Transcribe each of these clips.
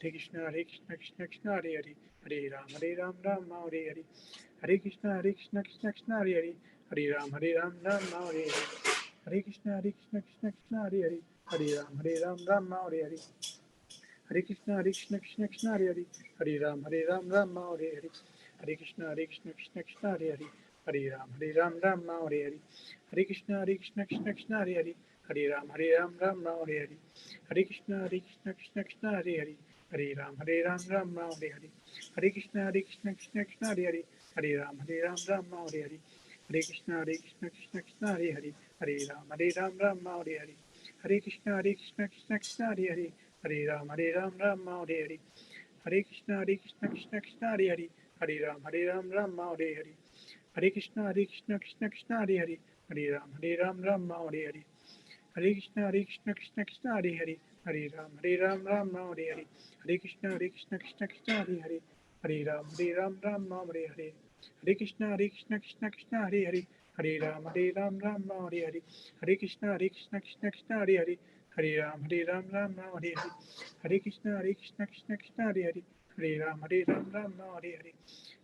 Hare Krishna Krishna Krishna Hare Hare, Hare Ram Ram Hare Hare, Hare Krishna Krishna Krishna Hare Hare, Hare Ram Ram Hare Hare, Hare Krishna Krishna Krishna Hare Hare, Hare Ram Ram Hare Hare, Hare Krishna Krishna Krishna Hare Hare, Hare Ram Ram Hare Hare, Hare Krishna Krishna Krishna Hare Hare, Hare Ram Ram Hare Hare, Hare Krishna Krishna Krishna Hare Hare, Hare Ram Ram Hare Hare, Hare Krishna Krishna Krishna Hare Hare, Hare Ram Ram Hare Hare, Hare Krishna Krishna Krishna Hare Hare, Hare Ram Ram Hare Hare, Hare Krishna Krishna Krishna Hare Hare, Hare Ram Ram Hare Hare, Hare Krishna Krishna Krishna Hare Hare, Hare Ram Ram Hare Hare, Hare Krishna Krishna Krishna Hare Hare, Hare Ram Ram Hare Hare, Hare Krishna Krishna Krishna Hare Hare, Hare Ram Ram Hare Hare, Hare Krishna Krishna Krishna Hare Hare, Hare Ram Ram Hare Hare, Hare Krishna Krishna Krishna Hare Hare, Hare Ram Ram Hare Hare, Hare Krishna Krishna Krishna Hare Hare, Hare Ram Ram Hare Hare, Hare Krishna Krishna Hare Hare, Hare Ram Ram Hare Hare, Hare Krishna Krishna Hare Hare, Hare Ram Ram Hare Hare,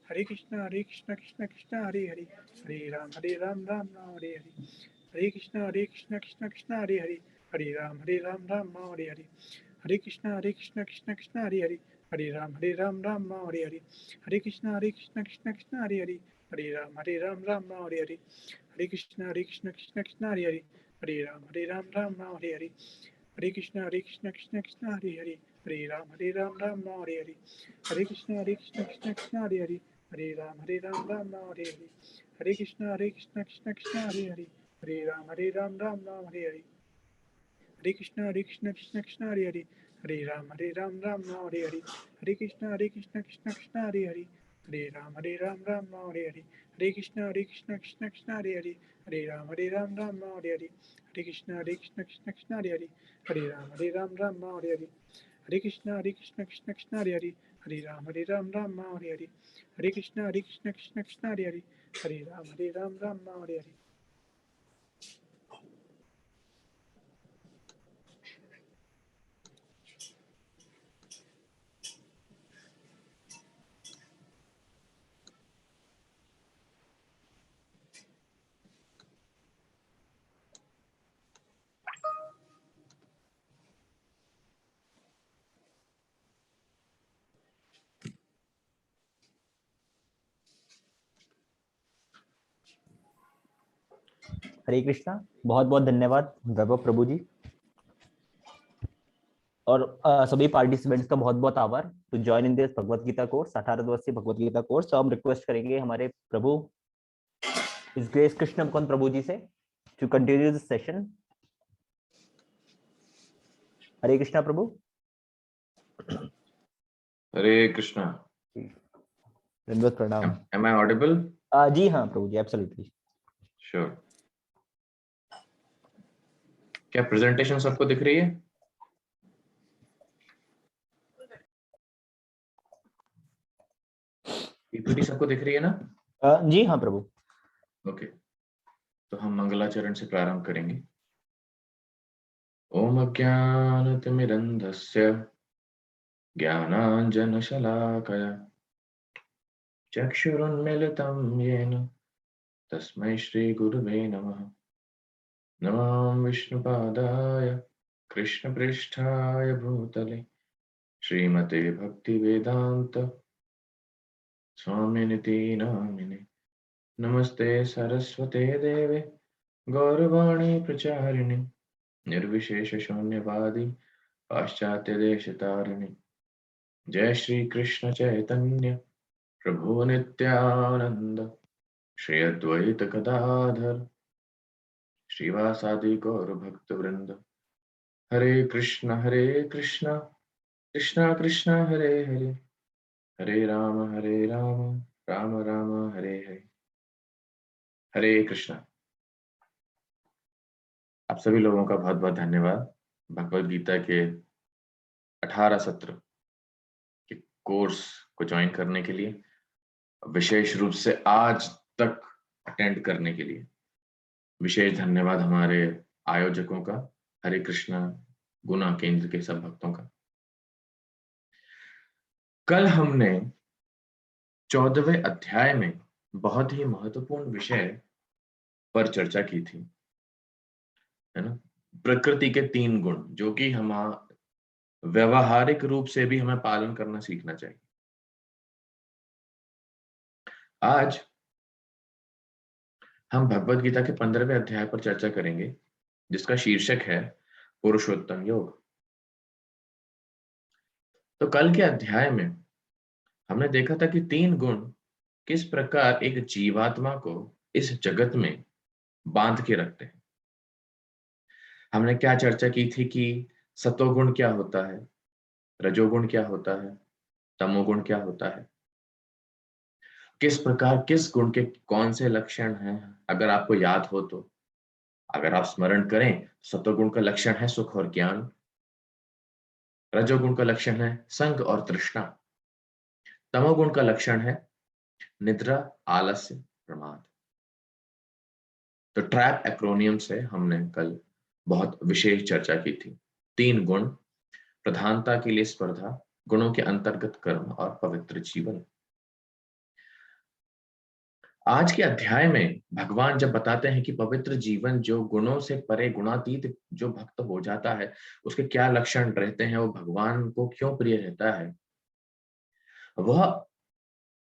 Hare Krishna Krishna Hare Hare, Hare Ram Ram Hare Hare, Hare Krishna Krishna Hare Hare, Hare Ram Ram Hare Hare, Hare Krishna Krishna Hare Hare, Hare Ram Ram Hare Hare, Hare Krishna Krishna Hare Hare, Hare Ram Ram Hare Hare, Hare Krishna Krishna Hare Hare, Hare Ram Ram Hare Hare, Hare Krishna Krishna Hare Hare, Hare Ram Ram Hare Hare, Hare Krishna Krishna Hare Hare, Hare Ram Ram Hare Hare, Hare Krishna Krishna Hare Hare, Hare Ram Ram Hare Hare, Hare Krishna Krishna Hare Hare, Hare Ram Ram Hare Hare, Hare Krishna Krishna Hare Hare, Hare Ram Ram Hare Hare, Hare Krishna Krishna Hare Hare, Hare Ram Ram Hare Hare, Hare Krishna Krishna Hare Hare, Hare Ram Ram Hare Hare, Hare Krishna Krishna Hare Hare, Hare Ram Ram Hare Hare, Hare Krishna Krishna Hare Hare, Hare Ram Ram Hare Hare. हरे कृष्णा, बहुत बहुत धन्यवाद वैभव प्रभु जी, और सभी participants का बहुत बहुत आभार to join in this Bhagavad Gita course, 18 दिवसीय भगवत गीता कोर्स। तो हम रिक्वेस्ट करेंगे हमारे प्रभु इस ग्रेस कृष्ण मुकुंद प्रभु जी से टू कंटिन्यू दिस सेशन। हरे कृष्णा प्रभु। हरे कृष्णा। दंडवत प्रणाम। Am I audible? जी हाँ प्रभु जी, एब्सोल्युटली। Sure. क्या प्रेजेंटेशन सबको दिख रही है? पीपीटी सबको दिख रही है ना? जी हाँ प्रभु। ओके, तो हम मंगलाचरण से प्रारंभ करेंगे। ओम अज्ञानतिमिरन्धस्य ज्ञानाञ्जनशलाकया चक्षुरुन्मिलितं येन तस्मै श्रीगुरुवे नमः। नमः विष्णुपादाय कृष्णपृष्ठाय भूतले श्रीमते भक्तिवेदान्त स्वामिनिति नामिने। नमस्ते सरस्वते देवे गौरवाणी प्रचारिणे निर्विशेष शून्यवादी पाश्चात्य देशतारिणे। जय श्री कृष्ण चैतन्य प्रभु नित्यानंद श्री अद्वैत गदाधर श्रीवासादि गौर भक्त वृंद। हरे कृष्ण कृष्ण कृष्ण हरे हरे, हरे राम राम राम हरे हरे। हरे कृष्णा। आप सभी लोगों का बहुत बहुत धन्यवाद भगवद गीता के 18 सत्र के कोर्स को ज्वाइन करने के लिए, विशेष रूप से आज तक अटेंड करने के लिए। विशेष धन्यवाद हमारे आयोजकों का, हरे कृष्णा गुना केंद्र के सब भक्तों का। कल हमने 14वें अध्याय में बहुत ही महत्वपूर्ण विषय पर चर्चा की थी, है ना। प्रकृति के 3 गुण जो कि हम व्यवहारिक रूप से भी हमें पालन करना सीखना चाहिए। आज हम भगवत गीता के 15वें अध्याय पर चर्चा करेंगे, जिसका शीर्षक है पुरुषोत्तम योग। तो कल के अध्याय में हमने देखा था कि 3 गुण किस प्रकार एक जीवात्मा को इस जगत में बांध के रखते हैं। हमने क्या चर्चा की थी कि सतोगुण क्या होता है, रजोगुण क्या होता है, तमोगुण क्या होता है, किस प्रकार किस गुण के कौन से लक्षण हैं। अगर आपको याद हो तो अगर आप स्मरण करें, सतोगुण का लक्षण है सुख और ज्ञान, रजोगुण का लक्षण है संग और तृष्णा, तमोगुण का लक्षण है निद्रा, आलस्य, प्रमाद। तो ट्रैप एक्रोनियम से हमने कल बहुत विशेष चर्चा की थी। 3 गुण, प्रधानता के लिए स्पर्धा, गुणों के अंतर्गत कर्म और पवित्र जीवन। आज के अध्याय में भगवान जब बताते हैं कि पवित्र जीवन जो गुणों से परे, गुणातीत जो भक्त हो जाता है, उसके क्या लक्षण रहते हैं, वो भगवान को क्यों प्रिय रहता है, वह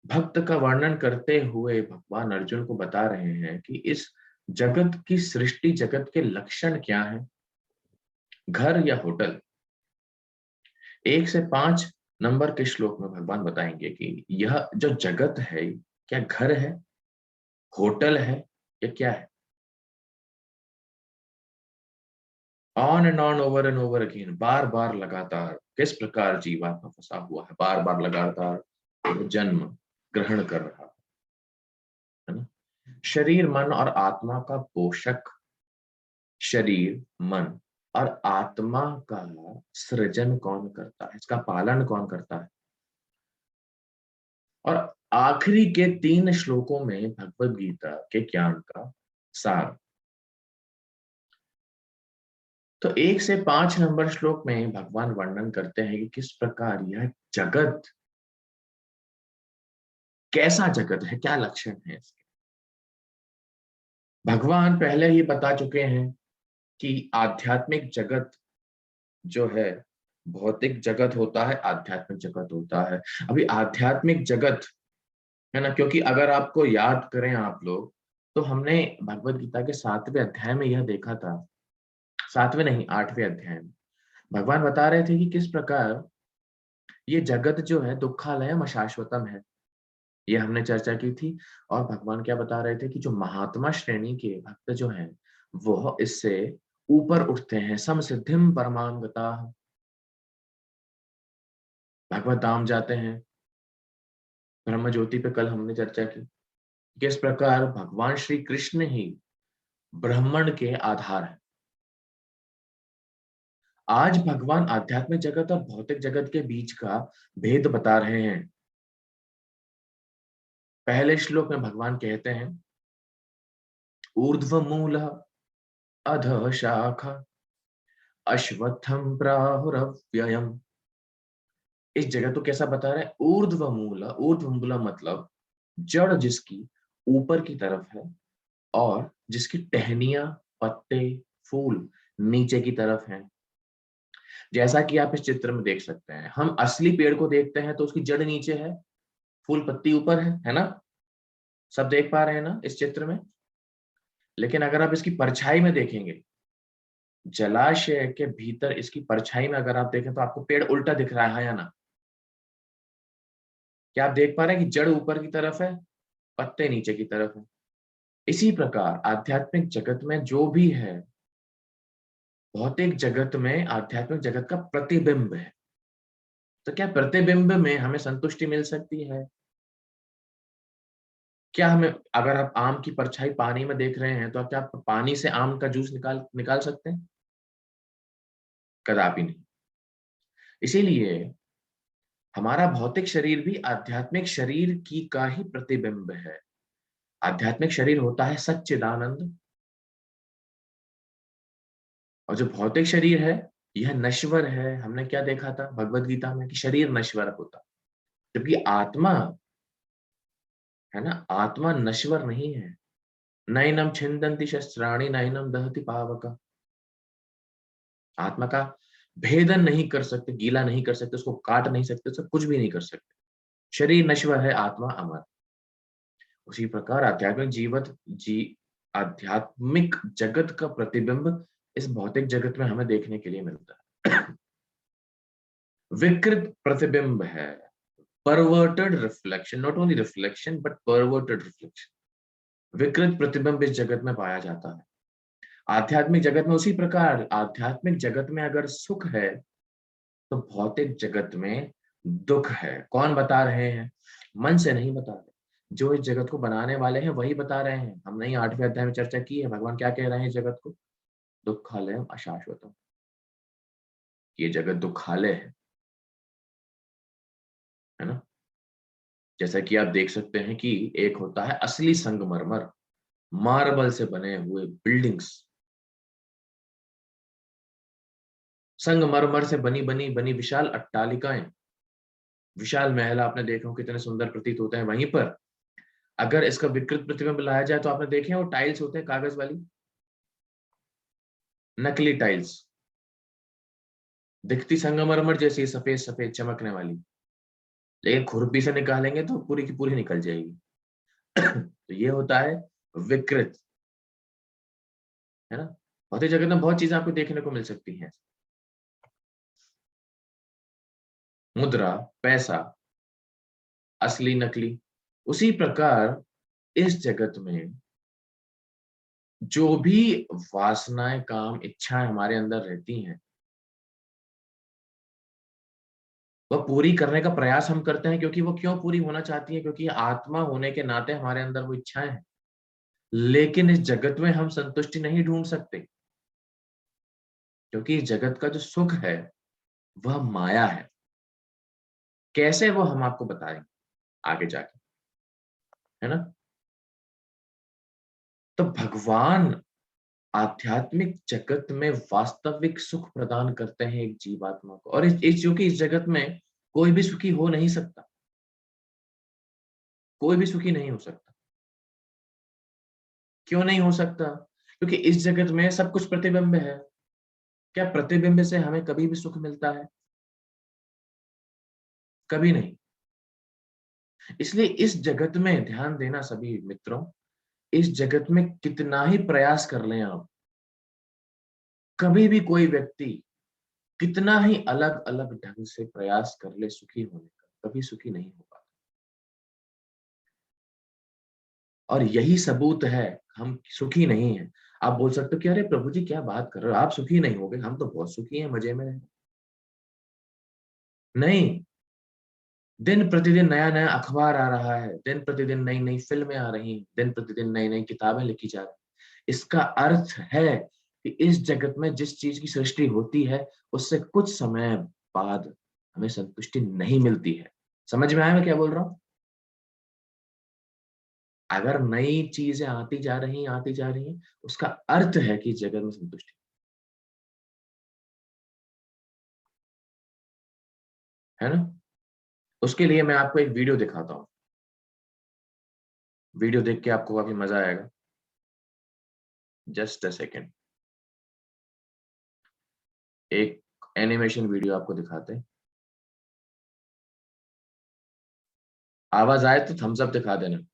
भक्त का वर्णन करते हुए भगवान अर्जुन को बता रहे हैं कि इस जगत की सृष्टि, जगत के लक्षण क्या है। घर या होटल, 1 से 5 नंबर के श्लोक में भगवान बताएंगे कि यह जो जगत है क्या घर है, होटल है या क्या है। On and on, over and over again, बार बार लगातार किस प्रकार जीवात्मा फंसा हुआ है, बार बार लगातार जन्म ग्रहण कर रहा है ना। शरीर, मन और आत्मा का पोषक, शरीर, मन और आत्मा का सृजन कौन करता है, इसका पालन कौन करता है। और आखिरी के 3 श्लोकों में भगवद गीता के ज्ञान का सार। तो 1 से 5 नंबर श्लोक में भगवान वर्णन करते हैं कि किस प्रकार यह जगत, कैसा जगत है, क्या लक्षण है इसके। भगवान पहले ही बता चुके हैं कि आध्यात्मिक जगत जो है, भौतिक जगत होता है, आध्यात्मिक जगत होता है। अभी आध्यात्मिक जगत है ना, क्योंकि अगर आपको याद करें आप लोग, तो हमने भगवत गीता के 7वें अध्याय में यह देखा था, 7वें नहीं 8वें अध्याय में भगवान बता रहे थे कि किस प्रकार ये जगत जो है दुखालयम अशाश्वतम है। ये हमने चर्चा की थी। और भगवान क्या बता रहे थे कि जो महात्मा श्रेणी के भक्त जो हैं, वो इससे ऊपर उठते हैं, समसिद्धिम परमाम गताः, भगवत धाम जाते हैं। ब्रह्म ज्योति पे कल हमने चर्चा की किस प्रकार भगवान श्री कृष्ण ही ब्राह्मण के आधार है। आज भगवान आध्यात्मिक जगत और भौतिक जगत के बीच का भेद बता रहे हैं। पहले श्लोक में भगवान कहते हैं ऊर्ध्व मूल अधः शाखा अश्वत्थम प्राहुरव्ययम। इस जगत को कैसा बता रहे हैं, ऊर्ध्व मूल, ऊर्ध्व मूल मतलब जड़ जिसकी ऊपर की तरफ है और जिसकी टहनियां, पत्ते, फूल नीचे की तरफ हैं। जैसा कि आप इस चित्र में देख सकते हैं, हम असली पेड़ को देखते हैं तो उसकी जड़ नीचे है, फूल पत्ती ऊपर है ना। सब देख पा रहे हैं ना इस चित्र में। लेकिन अगर आप इसकी परछाई में देखेंगे, जलाशय के भीतर इसकी परछाई में अगर आप देखें तो आपको पेड़ उल्टा दिख रहा है या ना। क्या आप देख पा रहे हैं कि जड़ ऊपर की तरफ है, पत्ते नीचे की तरफ है। इसी प्रकार आध्यात्मिक जगत में जो भी है, भौतिक जगत में आध्यात्मिक जगत का प्रतिबिंब है। तो क्या प्रतिबिंब में हमें संतुष्टि मिल सकती है? क्या हमें, अगर आप आम की परछाई पानी में देख रहे हैं तो क्या आप पानी से आम का जूस निकाल सकते हैं? कदापि नहीं। इसीलिए हमारा भौतिक शरीर भी आध्यात्मिक शरीर की का ही प्रतिबिंब है। आध्यात्मिक शरीर होता है सच्चिदानंद, और जो भौतिक शरीर है यह नश्वर है। हमने क्या देखा था भगवत गीता में कि शरीर नश्वर होता, जबकि आत्मा है ना, आत्मा नश्वर नहीं है। नैनम छिन्दन्ति शस्त्राणि नैनम दहति पावक। आत्मा का भेदन नहीं कर सकते, गीला नहीं कर सकते, उसको काट नहीं सकते, उसको कुछ भी नहीं कर सकते। शरीर नश्वर है, आत्मा अमर। उसी प्रकार आध्यात्मिक जगत का प्रतिबिंब इस भौतिक जगत में हमें देखने के लिए मिलता है। विकृत प्रतिबिंब है, perverted reflection, not only reflection but perverted reflection. विकृत प्रतिबिंब इस जगत में पाया जाता है आध्यात्मिक जगत में। उसी प्रकार आध्यात्मिक जगत में अगर सुख है तो भौतिक जगत में दुख है। कौन बता रहे हैं? मन से नहीं बता रहे, जो इस जगत को बनाने वाले हैं वही बता रहे हैं। हमने 8वें अध्याय में चर्चा की है, भगवान क्या कह रहे हैं इस जगत को? दुःखालयम अशाश्वतम। ये जगत दुःखालय है ना। जैसा कि आप देख सकते हैं कि एक होता है असली संगमरमर, मार्बल से बने हुए बिल्डिंग्स, संगमरमर से बनी विशाल अट्टालिकाएं, विशाल महल आपने देखा हो कितने सुंदर प्रतीत होते हैं। वहीं पर अगर इसका विकृत प्रतिबिंब लाया जाए तो आपने देखे वो टाइल्स होते हैं कागज वाली, नकली टाइल्स, दिखती संगमरमर जैसी सफेद सफेद चमकने वाली, लेकिन खुरपी से निकालेंगे तो पूरी की पूरी निकल जाएगी। तो ये होता है विकृत, है ना। भौतिक जगत में बहुत चीजें आपको देखने को मिल सकती हैं, मुद्रा, पैसा, असली नकली। उसी प्रकार इस जगत में जो भी वासनाएं, काम, इच्छाएं हमारे अंदर रहती हैं वह पूरी करने का प्रयास हम करते हैं। क्योंकि वो क्यों पूरी होना चाहती है? क्योंकि आत्मा होने के नाते हमारे अंदर वो इच्छाएं हैं। लेकिन इस जगत में हम संतुष्टि नहीं ढूंढ सकते, क्योंकि इस जगत का जो सुख है वह माया है। कैसे, वो हम आपको बताएंगे आगे जाके, है ना। तो भगवान आध्यात्मिक जगत में वास्तविक सुख प्रदान करते हैं एक जीवात्मा को। और क्योंकि इस जगत में कोई भी सुखी हो नहीं सकता, कोई भी सुखी नहीं हो सकता। क्यों नहीं हो सकता? क्योंकि इस जगत में सब कुछ प्रतिबिंब है। क्या प्रतिबिंब से हमें कभी भी सुख मिलता है? कभी नहीं। इसलिए इस जगत में ध्यान देना सभी मित्रों, इस जगत में कितना ही प्रयास कर लें आप, कभी भी कोई व्यक्ति कितना ही अलग अलग ढंग से प्रयास कर ले सुखी होने का, कभी सुखी नहीं हो पाता। और यही सबूत है हम सुखी नहीं हैं। आप बोल सकते हो कि अरे प्रभु जी क्या बात कर रहे हो, आप सुखी नहीं होगे, हम तो बहुत सुखी हैं, मजे में हैं। नहीं, दिन प्रतिदिन नया नया अखबार आ रहा है, दिन प्रतिदिन नई नई फिल्में आ रही हैं, दिन प्रतिदिन नई नई किताबें लिखी जा रही। इसका अर्थ है कि इस जगत में जिस चीज की सृष्टि होती है उससे कुछ समय बाद हमें संतुष्टि नहीं मिलती है। समझ में आया मैं क्या बोल रहा हूं? अगर नई चीजें आती जा रही उसका अर्थ है कि जगत में संतुष्टि है ना। उसके लिए मैं आपको एक वीडियो दिखाता हूं, वीडियो देख के आपको काफी मजा आएगा। जस्ट अ सेकेंड, एक एनिमेशन वीडियो आपको दिखाते हैं। आवाज आए तो थम्स अप दिखा देना।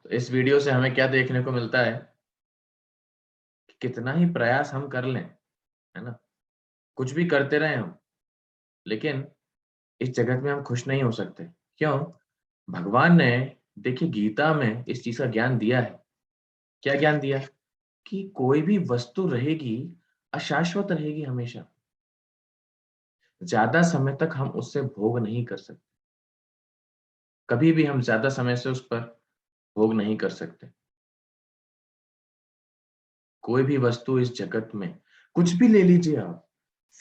तो इस वीडियो से हमें क्या देखने को मिलता है कि कितना ही प्रयास हम कर लें, है ना, कुछ भी करते रहे हम, लेकिन इस जगत में हम खुश नहीं हो सकते। क्यों? भगवान ने, देखिए, गीता में इस चीज का ज्ञान दिया है। क्या ज्ञान दिया? कि कोई भी वस्तु रहेगी, अशाश्वत रहेगी हमेशा। ज्यादा समय तक हम उससे भोग नहीं कर सकते, कभी भी हम ज्यादा समय से उस पर भोग नहीं कर सकते। कोई भी वस्तु इस जगत में, कुछ भी ले लीजिए आप,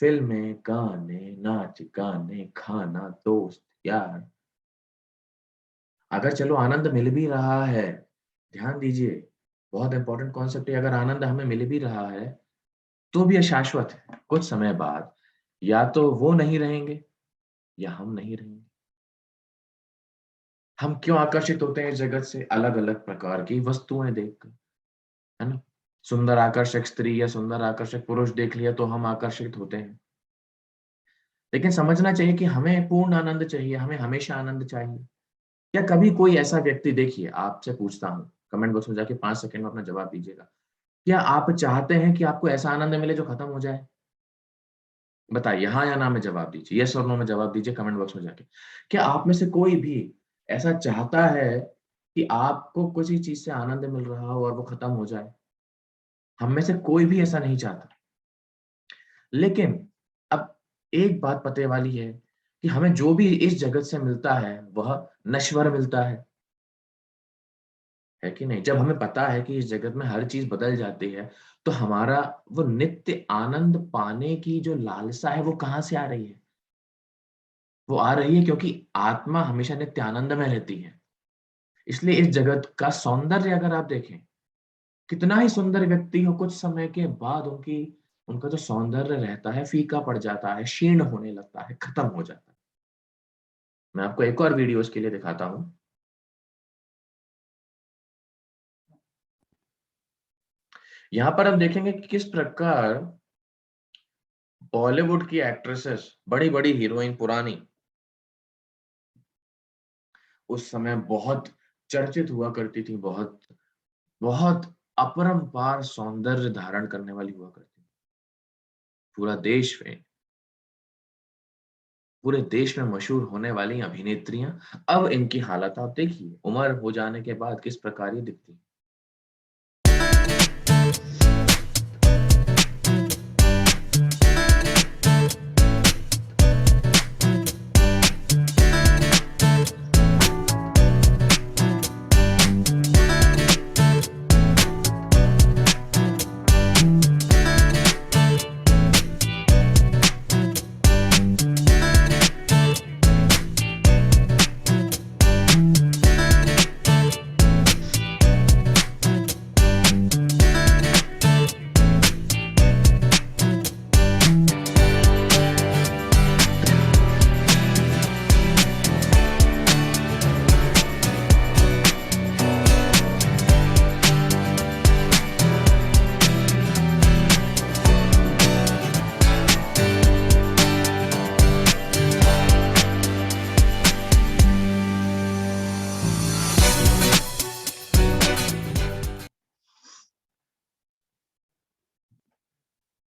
फिल्में, गाने, नाच गाने, खाना, दोस्त, यार, अगर चलो आनंद मिल भी रहा है, ध्यान दीजिए, बहुत इंपॉर्टेंट कॉन्सेप्ट है, अगर आनंद हमें मिल भी रहा है तो भी अशाश्वत है। कुछ समय बाद या तो वो नहीं रहेंगे या हम नहीं रहेंगे। हम क्यों आकर्षित होते हैं इस जगत से? अलग अलग प्रकार की वस्तुएं देखकर, है ना। सुंदर आकर्षक स्त्री या सुंदर आकर्षक पुरुष देख लिया तो हम आकर्षित होते हैं, लेकिन समझना चाहिए कि हमें पूर्ण आनंद चाहिए, हमें हमेशा आनंद चाहिए। क्या कभी कोई ऐसा व्यक्ति, देखिए, आपसे पूछता हूँ, कमेंट बॉक्स में जाके 5 सेकंड में अपना जवाब दीजिएगा, क्या आप चाहते हैं कि आपको ऐसा आनंद मिले जो खत्म हो जाए? बताइए, हाँ या ना में जवाब दीजिए, यस और नो में जवाब दीजिए कमेंट बॉक्स में जाके। क्या आप में से कोई भी ऐसा चाहता है कि आपको किसी चीज से आनंद मिल रहा हो और वो खत्म हो जाए? हम में से कोई भी ऐसा नहीं चाहता। लेकिन अब एक बात पते वाली है कि हमें जो भी इस जगत से मिलता है वह नश्वर मिलता है कि नहीं? जब हमें पता है कि इस जगत में हर चीज बदल जाती है, तो हमारा वो नित्य आनंद पाने की जो लालसा है वो कहाँ से आ रही है? वो आ रही है क्योंकि आत्मा हमेशा नित्य आनंद में रहती है। इसलिए इस जगत का सौंदर्य अगर आप देखें, कितना ही सुंदर व्यक्ति हो, कुछ समय के बाद उनकी उनका जो सौंदर्य रहता है फीका पड़ जाता है, क्षीण होने लगता है, खत्म हो जाता है। मैं आपको एक और वीडियो इसके लिए दिखाता हूं। यहां पर हम देखेंगे कि किस प्रकार बॉलीवुड की एक्ट्रेसेस, बड़ी बड़ी हीरोइन पुरानी, उस समय बहुत चर्चित हुआ करती थी, बहुत बहुत अपरंपार सौंदर्य धारण करने वाली हुआ करती थी। पूरा देश में, पूरे देश में मशहूर होने वाली अभिनेत्रियां, अब इनकी हालत आप देखिए, उम्र हो जाने के बाद किस प्रकार ये दिखती है।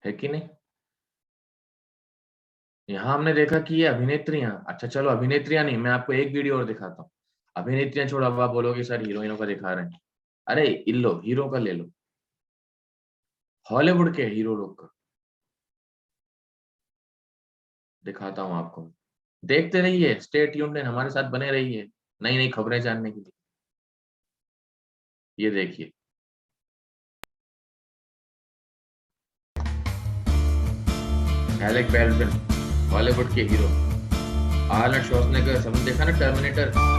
है कि नहीं? यहाँ हमने देखा कि ये अभिनेत्रियां, अच्छा चलो अभिनेत्रियां नहीं, मैं आपको एक वीडियो और दिखाता हूँ। अभिनेत्रियां छोड़ो, अब आप बोलोगे सर हीरोइनों का दिखा रहे हैं। अरे इन लो, हीरो का ले लो, हॉलीवुड के हीरो लोग का दिखाता हूँ आपको। देखते रहिए, स्टे ट्यून्ड, हमारे साथ बने रहिए नई नई खबरें जानने के लिए। ये देखिए, एलेक बेल्विन, हॉलीवुड के हीरो। आर्नल्ड श्वार्ज़नेगर, सबने देखा ना टर्मिनेटर?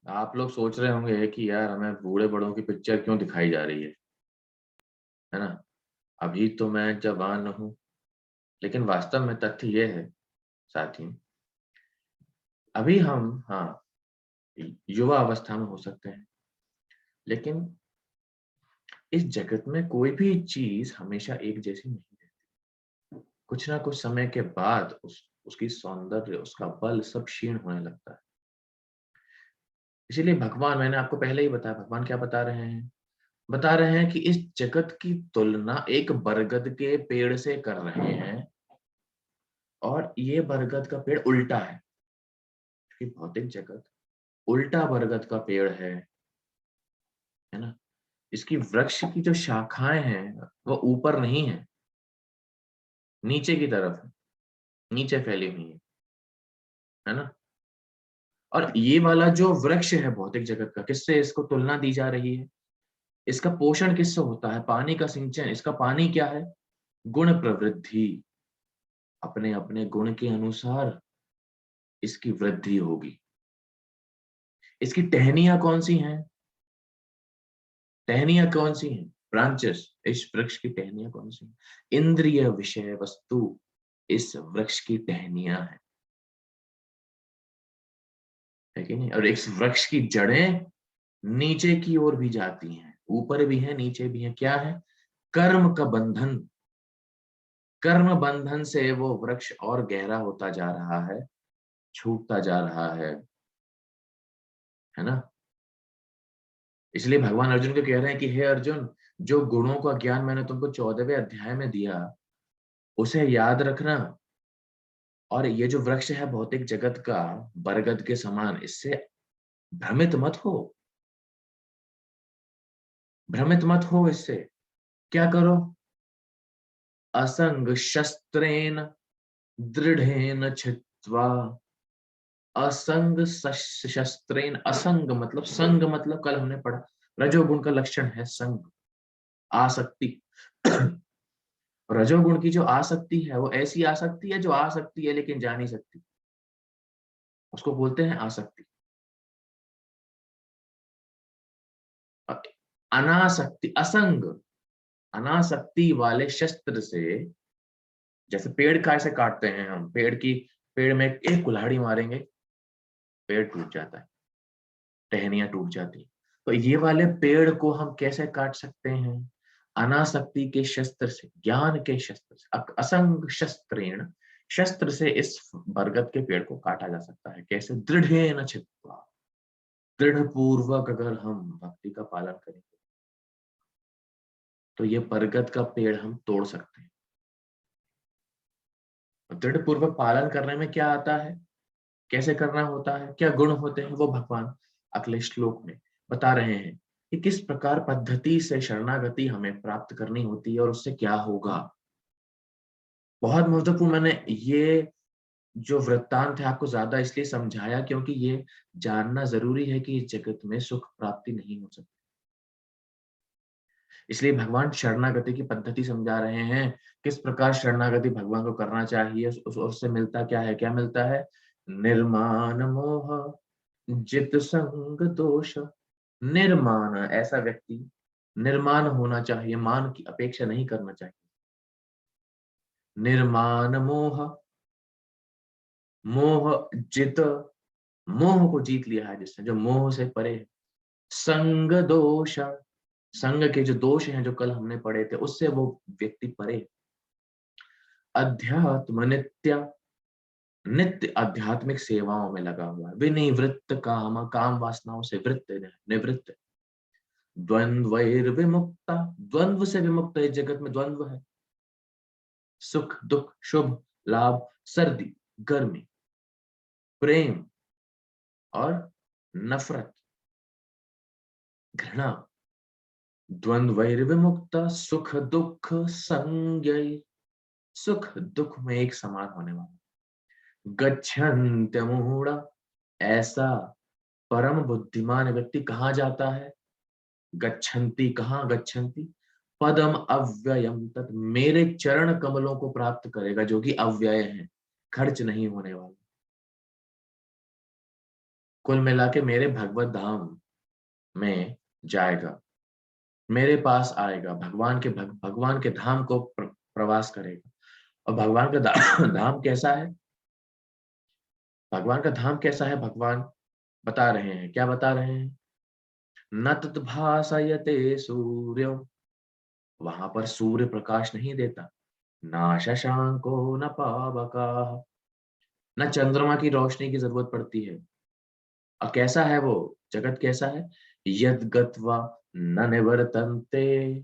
आप लोग सोच रहे होंगे कि यार हमें बूढ़े बड़ों की पिक्चर क्यों दिखाई जा रही है ना? अभी तो मैं जवान हूँ, लेकिन वास्तव में तथ्य ये है साथियों, अभी हम हाँ युवा अवस्था में हो सकते हैं, लेकिन इस जगत में कोई भी चीज हमेशा एक जैसी नहीं रहती। कुछ ना कुछ समय के बाद उसकी सौंदर्य, उसका बल सब क्षीण होने लगता है। इसीलिए भगवान, मैंने आपको पहले ही बताया, भगवान क्या बता रहे हैं? बता रहे हैं कि इस जगत की तुलना एक बरगद के पेड़ से कर रहे हैं, और ये बरगद का पेड़ उल्टा है, क्योंकि भौतिक जगत उल्टा बरगद का पेड़ है ना? इसकी वृक्ष की जो शाखाएं हैं वो ऊपर नहीं है, नीचे की तरफ है, नीचे फैली हुई है ना? और ये वाला जो वृक्ष है भौतिक जगत का, किससे इसको तुलना दी जा रही है? इसका पोषण किससे होता है? पानी का सिंचन। इसका पानी क्या है? गुण प्रवृद्धि। अपने अपने गुण के अनुसार इसकी वृद्धि होगी। इसकी टहनियां कौन सी हैं? टहनियां कौन सी हैं? ब्रांचेस। इस वृक्ष की टहनियां कौन सी हैं? इंद्रिय विषय वस्तु इस वृक्ष की टहनियां है कि नहीं? और इस वृक्ष की जड़ें नीचे की ओर भी जाती हैं, ऊपर भी है, नीचे भी है। क्या है? कर्म का बंधन। कर्म बंधन से वो वृक्ष और गहरा होता जा रहा है, छूटता जा रहा है ना? इसलिए भगवान अर्जुन को कह रहे हैं कि हे अर्जुन, जो गुणों का ज्ञान मैंने तुमको 14वें अध्याय में दिया, उसे याद रखना। और ये जो वृक्ष है भौतिक जगत का, बरगद के समान, इससे भ्रमित मत हो। भ्रमित मत हो इससे। क्या करो? असंग शस्त्रेण दृढ़ेन छित्त्वा। असंग शस्त्रेण, असंग मतलब संग, मतलब कल हमने पढ़ा रजोगुण का लक्षण है संग, आसक्ति। रजोगुण की जो आसक्ति है वो ऐसी आसक्ति है जो आ सकती है लेकिन जा नहीं सकती, उसको बोलते हैं आसक्ति। अनासक्ति, असंग, अनासक्ति वाले शस्त्र से, जैसे पेड़ का ऐसे काटते हैं हम, पेड़ में एक कुल्हाड़ी मारेंगे, पेड़ टूट जाता है, टहनियां टूट जाती है। तो ये वाले पेड़ को हम कैसे काट सकते हैं? अनासक्ति के शस्त्र से, ज्ञान के शस्त्र से। असंग शस्त्रेण, शस्त्र से इस बरगद के पेड़ को काटा जा सकता है। कैसे? दृढ़ेन छित्त्वा। दृढ़ पूर्वक अगर हम भक्ति का पालन करेंगे तो ये बरगद का पेड़ हम तोड़ सकते हैं। दृढ़ पूर्वक पालन करने में क्या आता है, कैसे करना होता है, क्या गुण होते हैं, वो भगवान अगले श्लोक में बता रहे हैं कि किस प्रकार पद्धति से शरणागति हमें प्राप्त करनी होती है और उससे क्या होगा। बहुत महत्वपूर्ण। मैंने ये जो वृत्तांत है आपको ज्यादा इसलिए समझाया क्योंकि ये जानना जरूरी है कि इस जगत में सुख प्राप्ति नहीं हो सकती। इसलिए भगवान शरणागति की पद्धति समझा रहे हैं, किस प्रकार शरणागति भगवान को करना चाहिए, उससे मिलता क्या है? क्या मिलता है? निर्माण मोह जित संग दोष। निर्माण, ऐसा व्यक्ति निर्माण होना चाहिए, मान की अपेक्षा नहीं करना चाहिए। निर्माण मोह, मोह जित, मोह को जीत लिया है जिसने, जो मोह से परे है। संग दोष, संग के जो दोष हैं जो कल हमने पढ़े थे उससे वो व्यक्ति परे। अध्यात्म नित्य, नित्य आध्यात्मिक सेवाओं में लगा हुआ है। विनिवृत्त काम, काम वासनाओं से वृत्त, निवृत्त। द्वंद्वैर्विमुक्ता, द्वंद्व से विमुक्त है। जगत में द्वंद्व है, सुख दुख, शुभ लाभ, सर्दी गर्मी, प्रेम और नफरत, घृणा। द्वंद्वैर्विमुक्ता सुख दुख संज्ञै, सुख दुख में एक समान होने वाला। गच्छन्त्यमूढ़ा, ऐसा परम बुद्धिमान व्यक्ति कहाँ जाता है? गच्छन्ति, कहाँ गच्छन्ति? पदम अव्ययम तत्, मेरे चरण कमलों को प्राप्त करेगा, जो कि अव्यय है, खर्च नहीं होने वाला। कुल मिला के मेरे भगवत धाम में जाएगा, मेरे पास आएगा, भगवान के धाम को प्रवास करेगा। और भगवान का धाम कैसा है? भगवान का धाम कैसा है? भगवान बता रहे हैं, क्या बता रहे हैं? न तद्भासयते सूर्यो, वहां पर सूर्य प्रकाश नहीं देता, ना शशांको न पावकाः, न चंद्रमा की रोशनी की जरूरत पड़ती है। और कैसा है वो जगत? कैसा है? यद गत्वा न निवर्तन्ते,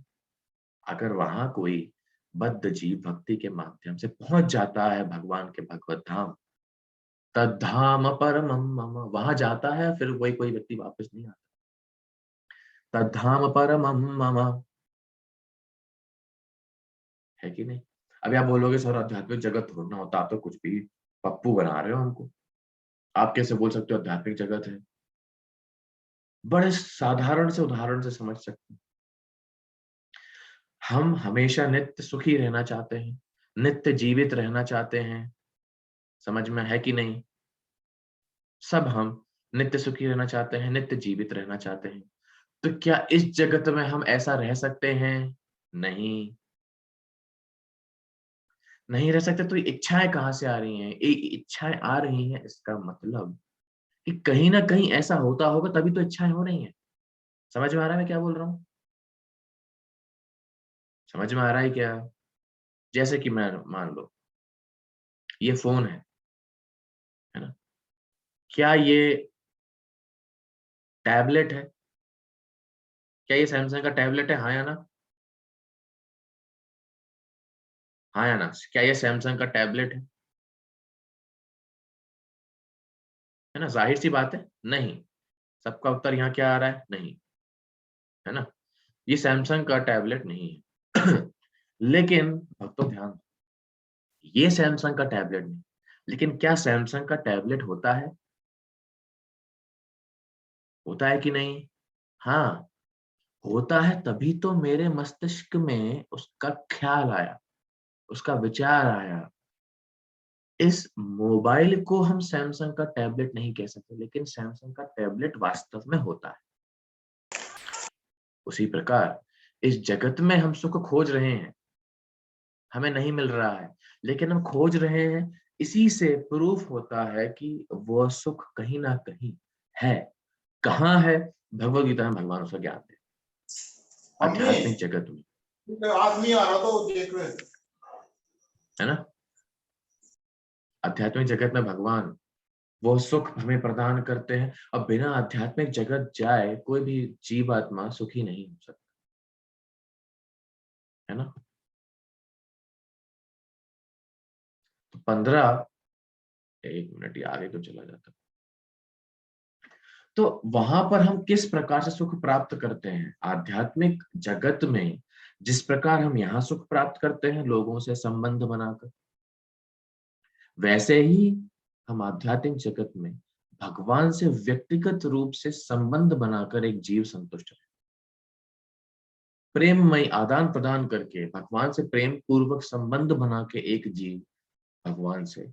अगर वहां कोई बद्ध जीव भक्ति के माध्यम से पहुंच जाता है भगवान के भगवत धाम, तद्धाम परमम मम, वहां जाता है, फिर वही कोई व्यक्ति वापस नहीं आता। तद्धाम परमम मम, है कि नहीं? अभी आप बोलोगे सर आध्यात्मिक जगत थोड़ा होता, आप तो कुछ भी पप्पू बना रहे हो हमको, आप कैसे बोल सकते हो आध्यात्मिक जगत है? बड़े साधारण से उदाहरण से समझ सकते हैं। हम हमेशा नित्य सुखी रहना चाहते हैं, नित्य जीवित रहना चाहते हैं, समझ में है कि नहीं? सब हम नित्य सुखी रहना चाहते हैं, नित्य जीवित रहना चाहते हैं। तो क्या इस जगत में हम ऐसा रह सकते हैं? नहीं, नहीं रह सकते। तो इच्छाएं कहां से आ रही हैं? इच्छाएं आ रही हैं, इसका मतलब कि कहीं ना कहीं ऐसा होता होगा, तभी तो इच्छाएं हो रही हैं। समझ में आ रहा है मैं क्या बोल रहा हूँ? समझ में आ रहा है क्या? जैसे कि मैं मान लो ये फोन है ना, क्या ये टैबलेट है? क्या ये सैमसंग का टैबलेट है? हाँ या ना? हाँ या ना? क्या ये सैमसंग का टैबलेट है ना? जाहिर सी बात है, नहीं। सबका उत्तर यहाँ क्या आ रहा है? नहीं, है ना? ये सैमसंग का टैबलेट नहीं है। लेकिन भक्तों ध्यान दो, ये सैमसंग का टैबलेट नहीं, लेकिन क्या सैमसंग का टैबलेट होता है? होता है कि नहीं? हाँ, होता है, तभी तो मेरे मस्तिष्क में उसका ख्याल आया, उसका विचार आया। इस मोबाइल को हम सैमसंग का टैबलेट नहीं कह सकते, लेकिन सैमसंग का टैबलेट वास्तव में होता है। उसी प्रकार इस जगत में हम सुख खोज रहे हैं, हमें नहीं मिल रहा है, लेकिन हम खोज रहे हैं। इसी से प्रूफ होता है कि वह सुख कहीं ना कहीं है। कहाँ है? भगवद गीता में भगवान उसका ज्ञान दे, आध्यात्मिक जगत में। आदमी आ रहा तो देख रहे है ना? आध्यात्मिक जगत में भगवान वो सुख हमें प्रदान करते हैं। अब बिना आध्यात्मिक जगत जाए कोई भी जीवात्मा सुखी नहीं हो सकता, है ना? तो 15 एक मिनट ये आगे तो चला जाता। तो वहां पर हम किस प्रकार से सुख प्राप्त करते हैं? आध्यात्मिक जगत में जिस प्रकार हम यहाँ सुख प्राप्त करते हैं लोगों से संबंध बनाकर, वैसे ही हम आध्यात्मिक जगत में भगवान से व्यक्तिगत रूप से संबंध बनाकर एक जीव संतुष्ट है। प्रेममय आदान प्रदान करके भगवान से प्रेम पूर्वक संबंध बना के एक जीव भगवान से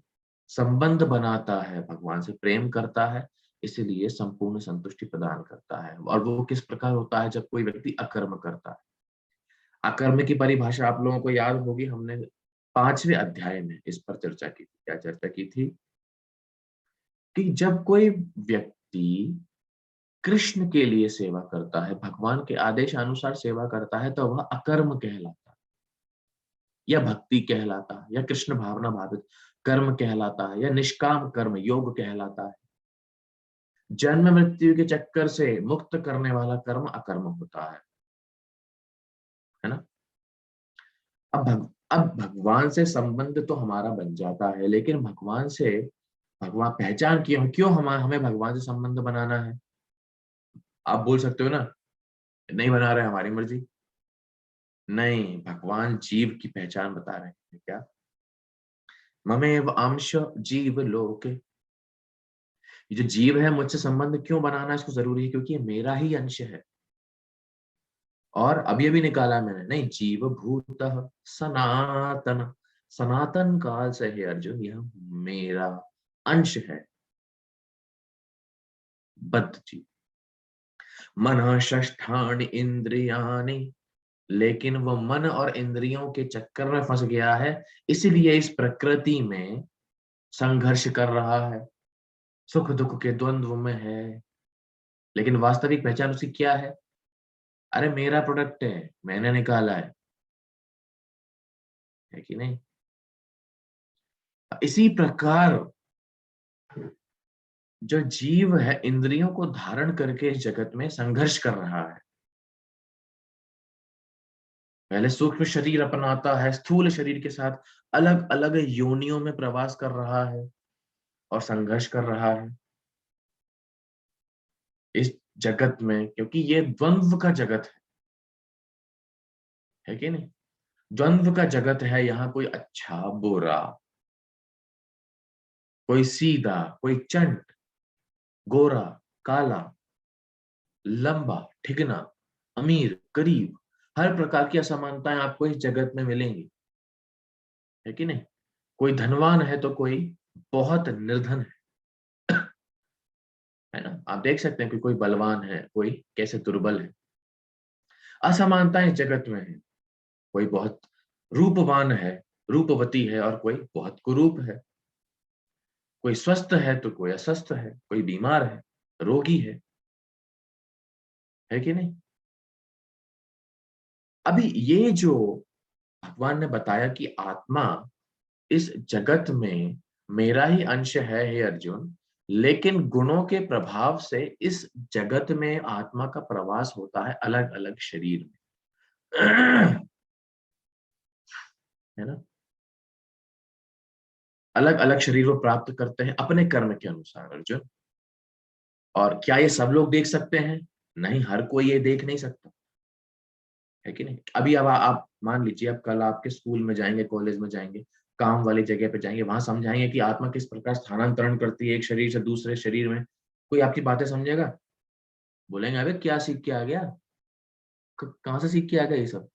संबंध बनाता है, भगवान से प्रेम करता है, इसलिए संपूर्ण संतुष्टि प्रदान करता है। और वो किस प्रकार होता है? जब कोई व्यक्ति अकर्म करता है। अकर्म की परिभाषा आप लोगों को याद होगी, हमने 5वें अध्याय में इस पर चर्चा की थी। क्या चर्चा की थी? कि जब कोई व्यक्ति कृष्ण के लिए सेवा करता है, भगवान के आदेश अनुसार सेवा करता है, तो वह अकर्म कहलाता है, या भक्ति कहलाता है, या कृष्ण भावना भावित कर्म कहलाता है, या निष्काम कर्म योग कहलाता है। जन्म मृत्यु के चक्कर से मुक्त करने वाला कर्म अकर्म होता है ना? अब भगवान से संबंध तो हमारा बन जाता है, लेकिन भगवान पहचान क्यों क्यों हमें भगवान से संबंध बनाना है? आप बोल सकते हो ना, नहीं बना रहे, हमारी मर्जी। नहीं, भगवान जीव की पहचान बता रहे हैं। क्या? ममेव अंश जीव लोके, ये जो जीव है मुझसे संबंध क्यों बनाना इसको जरूरी है? क्योंकि ये मेरा ही अंश है। और अभी निकाला मैंने, नहीं, जीव भूत सनातन, सनातन काल से है अर्जुन, यह मेरा अंश है। बद्ध जीव। मन षष्ठानि इंद्रियानि, लेकिन वो मन और इंद्रियों के चक्कर में फंस गया है, इसलिए इस प्रकृति में संघर्ष कर रहा है, सुख दुख के द्वंद्व में है। लेकिन वास्तविक पहचान उसकी क्या है? अरे मेरा प्रोडक्ट है, मैंने निकाला है कि नहीं? इसी प्रकार जो जीव है इंद्रियों को धारण करके इस जगत में संघर्ष कर रहा है। पहले सूक्ष्म शरीर अपनाता है, स्थूल शरीर के साथ अलग अलग योनियों में प्रवास कर रहा है और संघर्ष कर रहा है इस जगत में, क्योंकि ये द्वंद्व का जगत है कि नहीं? द्वंद्व का जगत है। यहाँ कोई अच्छा बुरा, कोई सीधा, कोई चंट, गोरा काला, लंबा ठिगना, अमीर गरीब, हर प्रकार की असमानताएं आपको इस जगत में मिलेंगी, है कि नहीं? कोई धनवान है तो कोई बहुत निर्धन है ना? आप देख सकते हैं कि कोई बलवान है, कोई कैसे दुर्बल है। असमानताएं इस जगत में है। कोई बहुत रूपवान है, रूपवती है, और कोई बहुत कुरूप है। कोई स्वस्थ है तो कोई अस्वस्थ है, कोई बीमार है, रोगी है कि नहीं? अभी ये जो भगवान ने बताया कि आत्मा इस जगत में मेरा ही अंश है हे अर्जुन, लेकिन गुणों के प्रभाव से इस जगत में आत्मा का प्रवास होता है अलग अलग शरीर में, है ना? अलग अलग शरीर वो प्राप्त करते हैं अपने कर्म के अनुसार अर्जुन। और क्या ये सब लोग देख सकते हैं? नहीं, हर कोई ये देख नहीं सकता, है कि नहीं? अभी अब आप मान लीजिए, अब कल आपके स्कूल में जाएंगे, कॉलेज में जाएंगे, काम वाली जगह पे जाएंगे, वहां समझाएंगे कि आत्मा किस प्रकार स्थानांतरण करती है एक शरीर से दूसरे शरीर में। कोई आपकी बातें समझेगा? बोलेंगे अबे क्या सीख के आ गया, कहाँ से सीख के आ गया ये सब,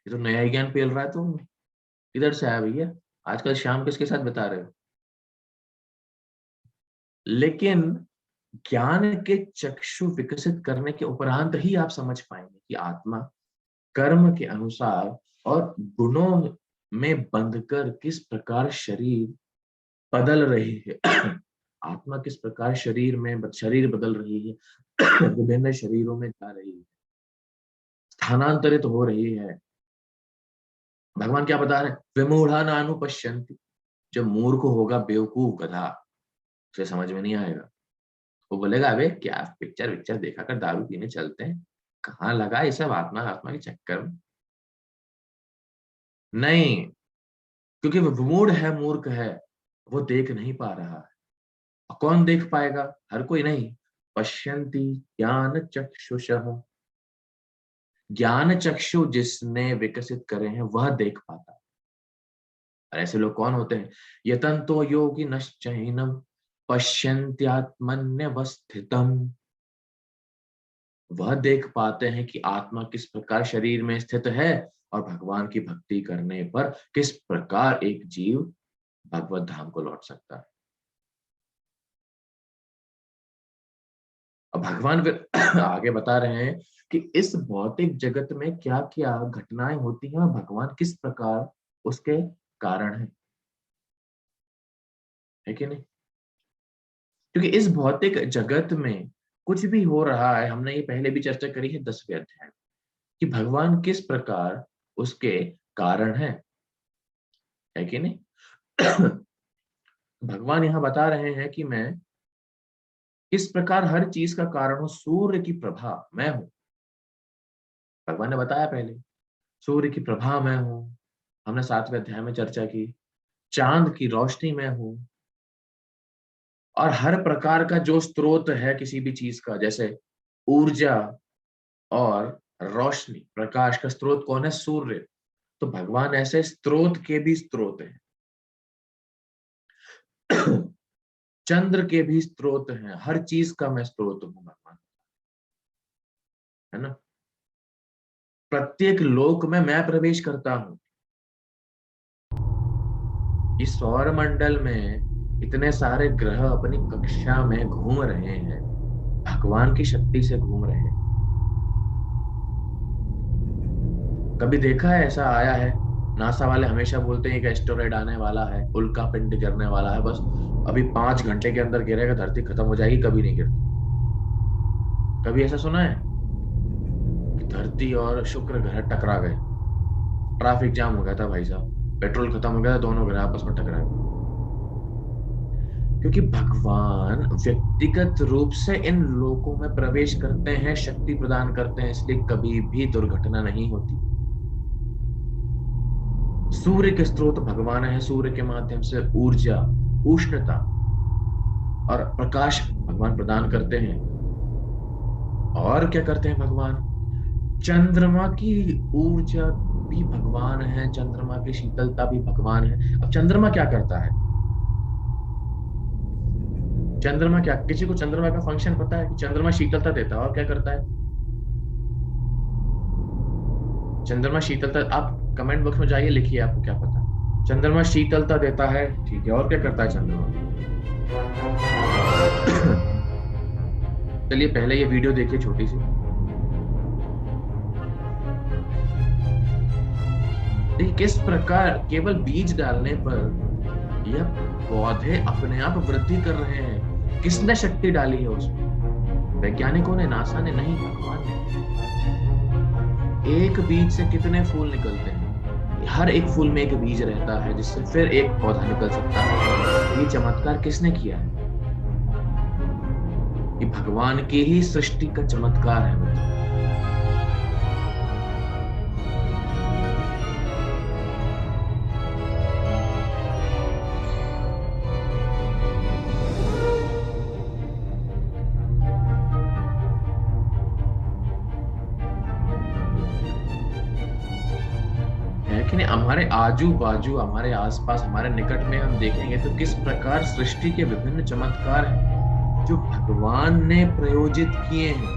ये तो नया ही ज्ञान पेल रहा है तुम, इधर से आया भैया, आजकल शाम किसके साथ बता रहे हो? लेकिन ज्ञान के चक्षु विकसित करने के उपरांत ही आप समझ पाएंगे कि आत्मा कर्म के अनुसार और गुणों में बंधकर किस प्रकार शरीर बदल रही है। आत्मा किस प्रकार शरीर बदल रही है, विभिन्न शरीरों में जा रही है, स्थानांतरित हो रही है। भगवान क्या बता रहे हैं? विमूढ़ा नानुपश्यन्ति, जो मूर्ख होगा, बेवकूफ गधा, उसे समझ में नहीं आएगा। वो बोलेगा अबे क्या पिक्चर विक्चर देखा कर दारू पीने चलते हैं, कहाँ लगा ये सब आत्मा आत्मा के चक्कर में। नहीं, क्योंकि वो विमूढ़ है, मूर्ख है, वो देख नहीं पा रहा है। कौन देख पाएगा? हर कोई नहीं। पश्यन्ति ज्ञान चक्षुषः, ज्ञान चक्षु जिसने विकसित करे हैं वह देख पाता है। और ऐसे लोग कौन होते हैं? यतन्तो योगी नश्चैनम पश्यन्त्यात्मन्यवस्थितम्, वह देख पाते हैं कि आत्मा किस प्रकार शरीर में स्थित है और भगवान की भक्ति करने पर किस प्रकार एक जीव भगवत धाम को लौट सकता है। अब भगवान फिर आगे बता रहे हैं कि इस भौतिक जगत में क्या क्या घटनाएं होती हैं और भगवान किस प्रकार उसके कारण है कि नहीं? क्योंकि इस भौतिक जगत में कुछ भी हो रहा है, हमने ये पहले भी चर्चा करी है 10वें अध्याय, कि भगवान किस प्रकार उसके कारण है कि नहीं? भगवान यहाँ बता रहे हैं कि मैं किस प्रकार हर चीज का कारण हूं। सूर्य की प्रभा मैं हूं, भगवान ने बताया पहले, सूर्य की प्रभा मैं हूं, हमने 7वें अध्याय में चर्चा की। चांद की रोशनी मैं हूं, और हर प्रकार का जो स्रोत है किसी भी चीज का, जैसे ऊर्जा और रोशनी, प्रकाश का स्रोत कौन है? सूर्य। तो भगवान ऐसे स्रोत के भी स्रोत हैं, चंद्र के भी स्रोत हैं, हर चीज का मैं स्रोत हूं भगवान, है ना? प्रत्येक लोक में मैं प्रवेश करता हूं। इस सौर मंडल में इतने सारे ग्रह अपनी कक्षा में घूम रहे हैं, भगवान की शक्ति से घूम रहे हैं। कभी देखा है ऐसा आया है? नासा वाले हमेशा बोलते हैं कि एस्टेरॉयड आने वाला है, उल्का पिंड गिरने वाला है, बस अभी 5 घंटे के अंदर गिरेगा, धरती खत्म हो जाएगी। कभी नहीं गिरती। कभी ऐसा सुना है कि धरती और शुक्र ग्रह टकरा गए, ट्रैफिक जाम हो गया था भाई साहब, पेट्रोल खत्म हो गया था, दोनों ग्रह आपस में टकरा गए? क्योंकि भगवान व्यक्तिगत रूप से इन लोकों में प्रवेश करते हैं, शक्ति प्रदान करते हैं, इसलिए कभी भी दुर्घटना नहीं होती। सूर्य के स्रोत भगवान है, सूर्य के माध्यम से ऊर्जा, उष्णता और प्रकाश भगवान प्रदान करते हैं। और क्या करते हैं भगवान? चंद्रमा की ऊर्जा भी भगवान है, चंद्रमा की शीतलता भी भगवान है। अब चंद्रमा क्या करता है? चंद्रमा क्या, किसी को चंद्रमा का फंक्शन पता है? कि चंद्रमा शीतलता देता है और क्या करता है? चंद्रमा शीतलता, आप कमेंट बॉक्स में जाइए, लिखिए आपको क्या पता। चंद्रमा शीतलता देता है, ठीक है, और क्या करता है चंद्रमा? चलिए पहले ये वीडियो देखिए छोटी सी। देखिए किस प्रकार केवल बीज डालने पर यह पौधे अपने आप वृद्धि कर रहे हैं। किसने शक्ति डाली है उसमें? वैज्ञानिकों ने, नासा ने नहीं, भगवान ने। एक बीज से कितने फूल निकलते हैं? हर एक फूल में एक बीज रहता है जिससे फिर एक पौधा निकल सकता है। ये चमत्कार किसने किया है? ये भगवान की ही सृष्टि का चमत्कार है मित्रों। हमारे आजू बाजू, हमारे आसपास, हमारे निकट में हम देखेंगे तो किस प्रकार सृष्टि के विभिन्न चमत्कार हैं जो भगवान ने प्रयोजित किए हैं,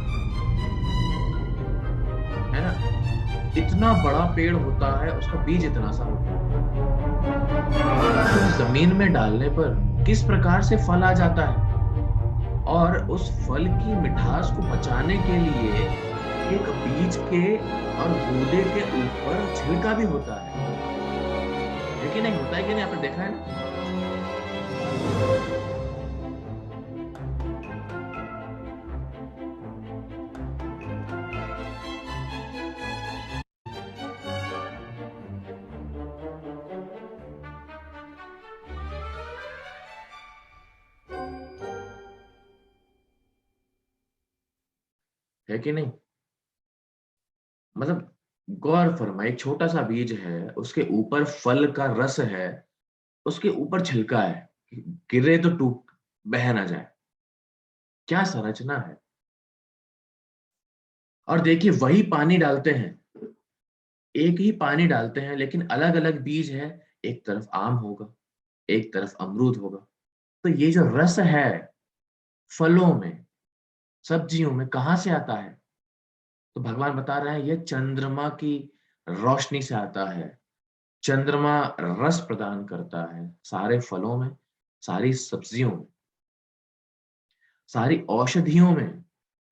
है ना? इतना बड़ा पेड़ होता है, उसका बीज इतना सा होता है, तो जमीन में डालने पर किस प्रकार से फल आ जाता है। और उस फल की मिठास को बचाने के लिए एक बीज के और गूदे के ऊपर छिलका भी होता है। लेकिन नहीं होता है कि नहीं? आपने देखा है ना? है कि नहीं? मतलब गौर फरमाए, एक छोटा सा बीज है, उसके ऊपर फल का रस है, उसके ऊपर छिलका है, गिरे तो टूट, बह ना जाए। क्या संरचना है! और देखिए वही पानी डालते हैं, एक ही पानी डालते हैं, लेकिन अलग अलग बीज है। एक तरफ आम होगा, एक तरफ अमरूद होगा। तो ये जो रस है फलों में, सब्जियों में, कहां से आता है? तो भगवान बता रहे हैं ये चंद्रमा की रोशनी से आता है। चंद्रमा रस प्रदान करता है सारे फलों में, सारी सब्जियों में, सारी औषधियों में।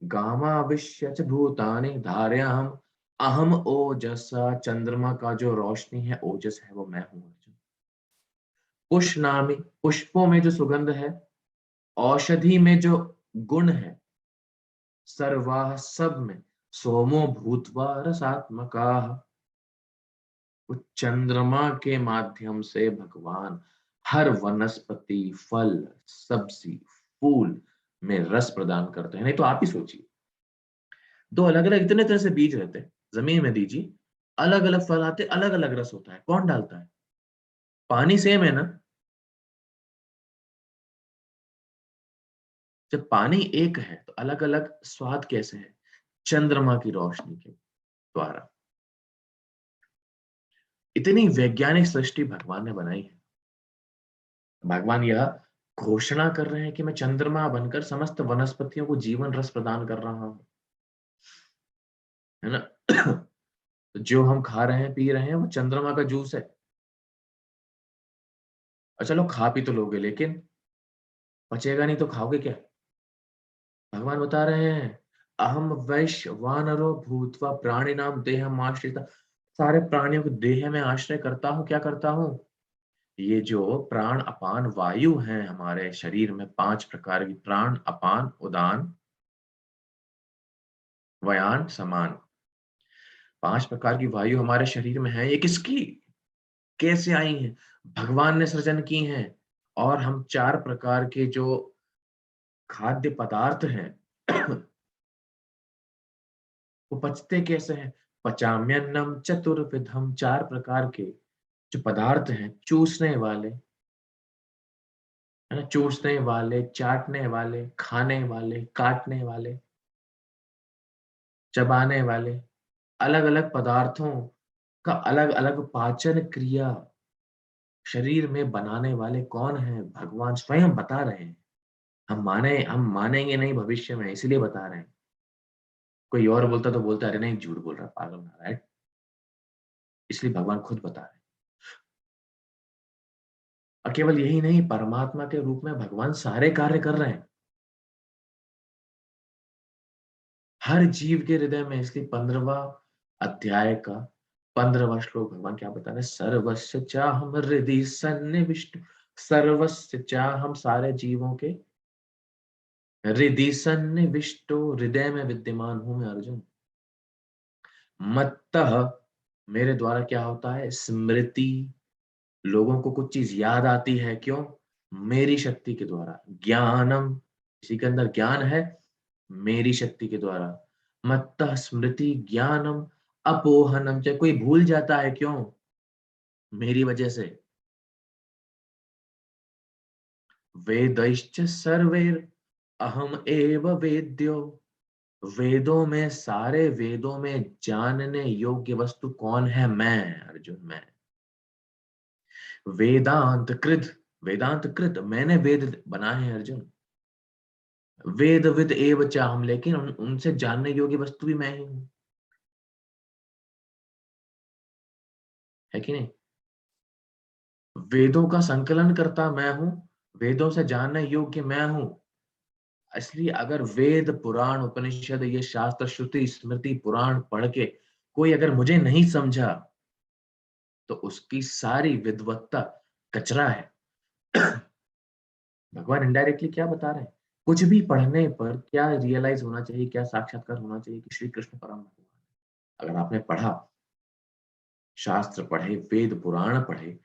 गामा विश्य च भूतानि धारयाम अहम ओजसा। चंद्रमा का जो रोशनी है, ओजस है, वो मैं हूं अर्जुन। पुष्णामि, पुष्पों में जो सुगंध है, औषधि में जो गुण है, सर्वाह, सब में, सोमो भूत्वा रसात्मकाः। उस चंद्रमा के माध्यम से भगवान हर वनस्पति, फल, सब्जी, फूल में रस प्रदान करते हैं। नहीं तो आप ही सोचिए, दो अलग अलग इतने तरह से बीज रहते हैं, जमीन में दीजिए, अलग अलग फल आते, अलग अलग रस होता है। कौन डालता है? पानी सेम है ना? जब पानी एक है तो अलग अलग स्वाद कैसे है? चंद्रमा की रोशनी के द्वारा। इतनी वैज्ञानिक सृष्टि भगवान ने बनाई है। भगवान यह घोषणा कर रहे हैं कि मैं चंद्रमा बनकर समस्त वनस्पतियों को जीवन रस प्रदान कर रहा हूं, है ना? तो जो हम खा रहे हैं, पी रहे हैं, वो चंद्रमा का जूस है। और चलो खा पी तो लोगे, लेकिन पचेगा नहीं तो खाओगे क्या? भगवान बता रहे हैं अहम वैश्वानरो भूत्वा प्राणिनाम देहम आश्रिता। सारे प्राणियों को देह में आश्रय करता हूँ। क्या करता हूँ? ये जो प्राण अपान वायु हैं हमारे शरीर में, 5 प्रकार की प्राण अपान उदान व्यान समान, 5 प्रकार की वायु हमारे शरीर में है। ये किसकी, कैसे आई हैं? भगवान ने सृजन की हैं। और हम 4 प्रकार के जो खाद्य पदार्थ हैं वो पचते कैसे हैं? पचाम्यन्नम चतुर्विधम, 4 प्रकार के जो पदार्थ हैं, चूसने वाले, है ना, चूसने वाले, चाटने वाले, खाने वाले, काटने वाले, चबाने वाले, अलग अलग पदार्थों का अलग अलग पाचन क्रिया शरीर में बनाने वाले कौन है? भगवान स्वयं बता रहे हैं। हम मानेंगे नहीं भविष्य में, इसलिए बता रहे हैं। कोई और बोलता तो बोलता अरे नहीं झूठ बोल रहा, पागल नारायण। इसलिए भगवान खुद बता रहे हैं। और केवल यही नहीं, परमात्मा के रूप में भगवान सारे कार्य कर रहे हैं हर जीव के हृदय में। इसलिए 15वां अध्याय का 15वां श्लोक भगवान क्या बता रहे हैं? सर्वस्य चाहम हृदि सन्निविष्ट, सर्वस्य चाहम, सारे जीवों के हृदि सन्निविष्टो, हृदय में विद्यमान हूं मैं अर्जुन। मत्तः, मेरे द्वारा क्या होता है? स्मृति, लोगों को कुछ चीज याद आती है। क्यों? मेरी शक्ति के द्वारा। ज्ञानम, इसी के अंदर ज्ञान है, मेरी शक्ति के द्वारा। मत्तः स्मृति ज्ञानम अपोहनम, चाहे कोई भूल जाता है, क्यों? मेरी वजह से। वेदैश्च सर्वैर अहम एव वेद्यो, वेदों में, सारे वेदों में जानने योग्य वस्तु कौन है? मैं अर्जुन, मैं। वेदांत कृत, वेदांत कृत, मैंने वेद बनाए हैं अर्जुन। वेद विद एव चाहम, लेकिन उनसे जानने योग्य वस्तु भी मैं ही हूं, है कि नहीं? वेदों का संकलन करता मैं हूं, वेदों से जानने योग्य मैं हूं। इसलिए अगर वेद पुराण उपनिषद, ये शास्त्र श्रुति स्मृति पुराण पढ़ के कोई अगर मुझे नहीं समझा, तो उसकी सारी विद्वत्ता कचरा है। भगवान इनडायरेक्टली क्या बता रहे हैं? कुछ भी पढ़ने पर क्या रियलाइज होना चाहिए, क्या साक्षात्कार होना चाहिए कि श्री कृष्ण परम भगवान। अगर आपने पढ़ा, शास्त्र पढ़े, वेद पुराण पढ़े,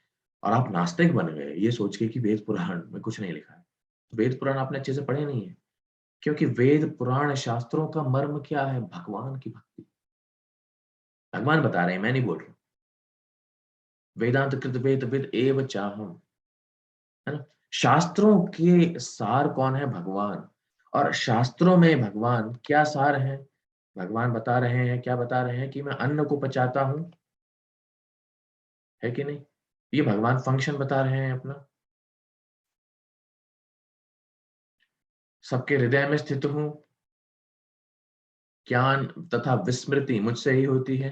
और आप नास्तिक बन गए ये सोच के कि वेद पुराण में कुछ नहीं लिखा है, तो वेद पुराण आपने अच्छे से पढ़े नहीं है। क्योंकि वेद पुराण शास्त्रों का मर्म क्या है? भगवान की भक्ति। भगवान बता रहे हैं, मैं नहीं बोल रहा। वेदांत कृत वेद विद एव चाहम, है ना। शास्त्रों के सार कौन है? भगवान। और शास्त्रों में भगवान क्या सार है? भगवान बता रहे हैं, क्या बता रहे हैं? कि मैं अन्न को पचाता हूं, है कि नहीं? ये भगवान फंक्शन बता रहे हैं अपना। सबके हृदय में स्थित हूं, ज्ञान तथा विस्मृति मुझसे ही होती है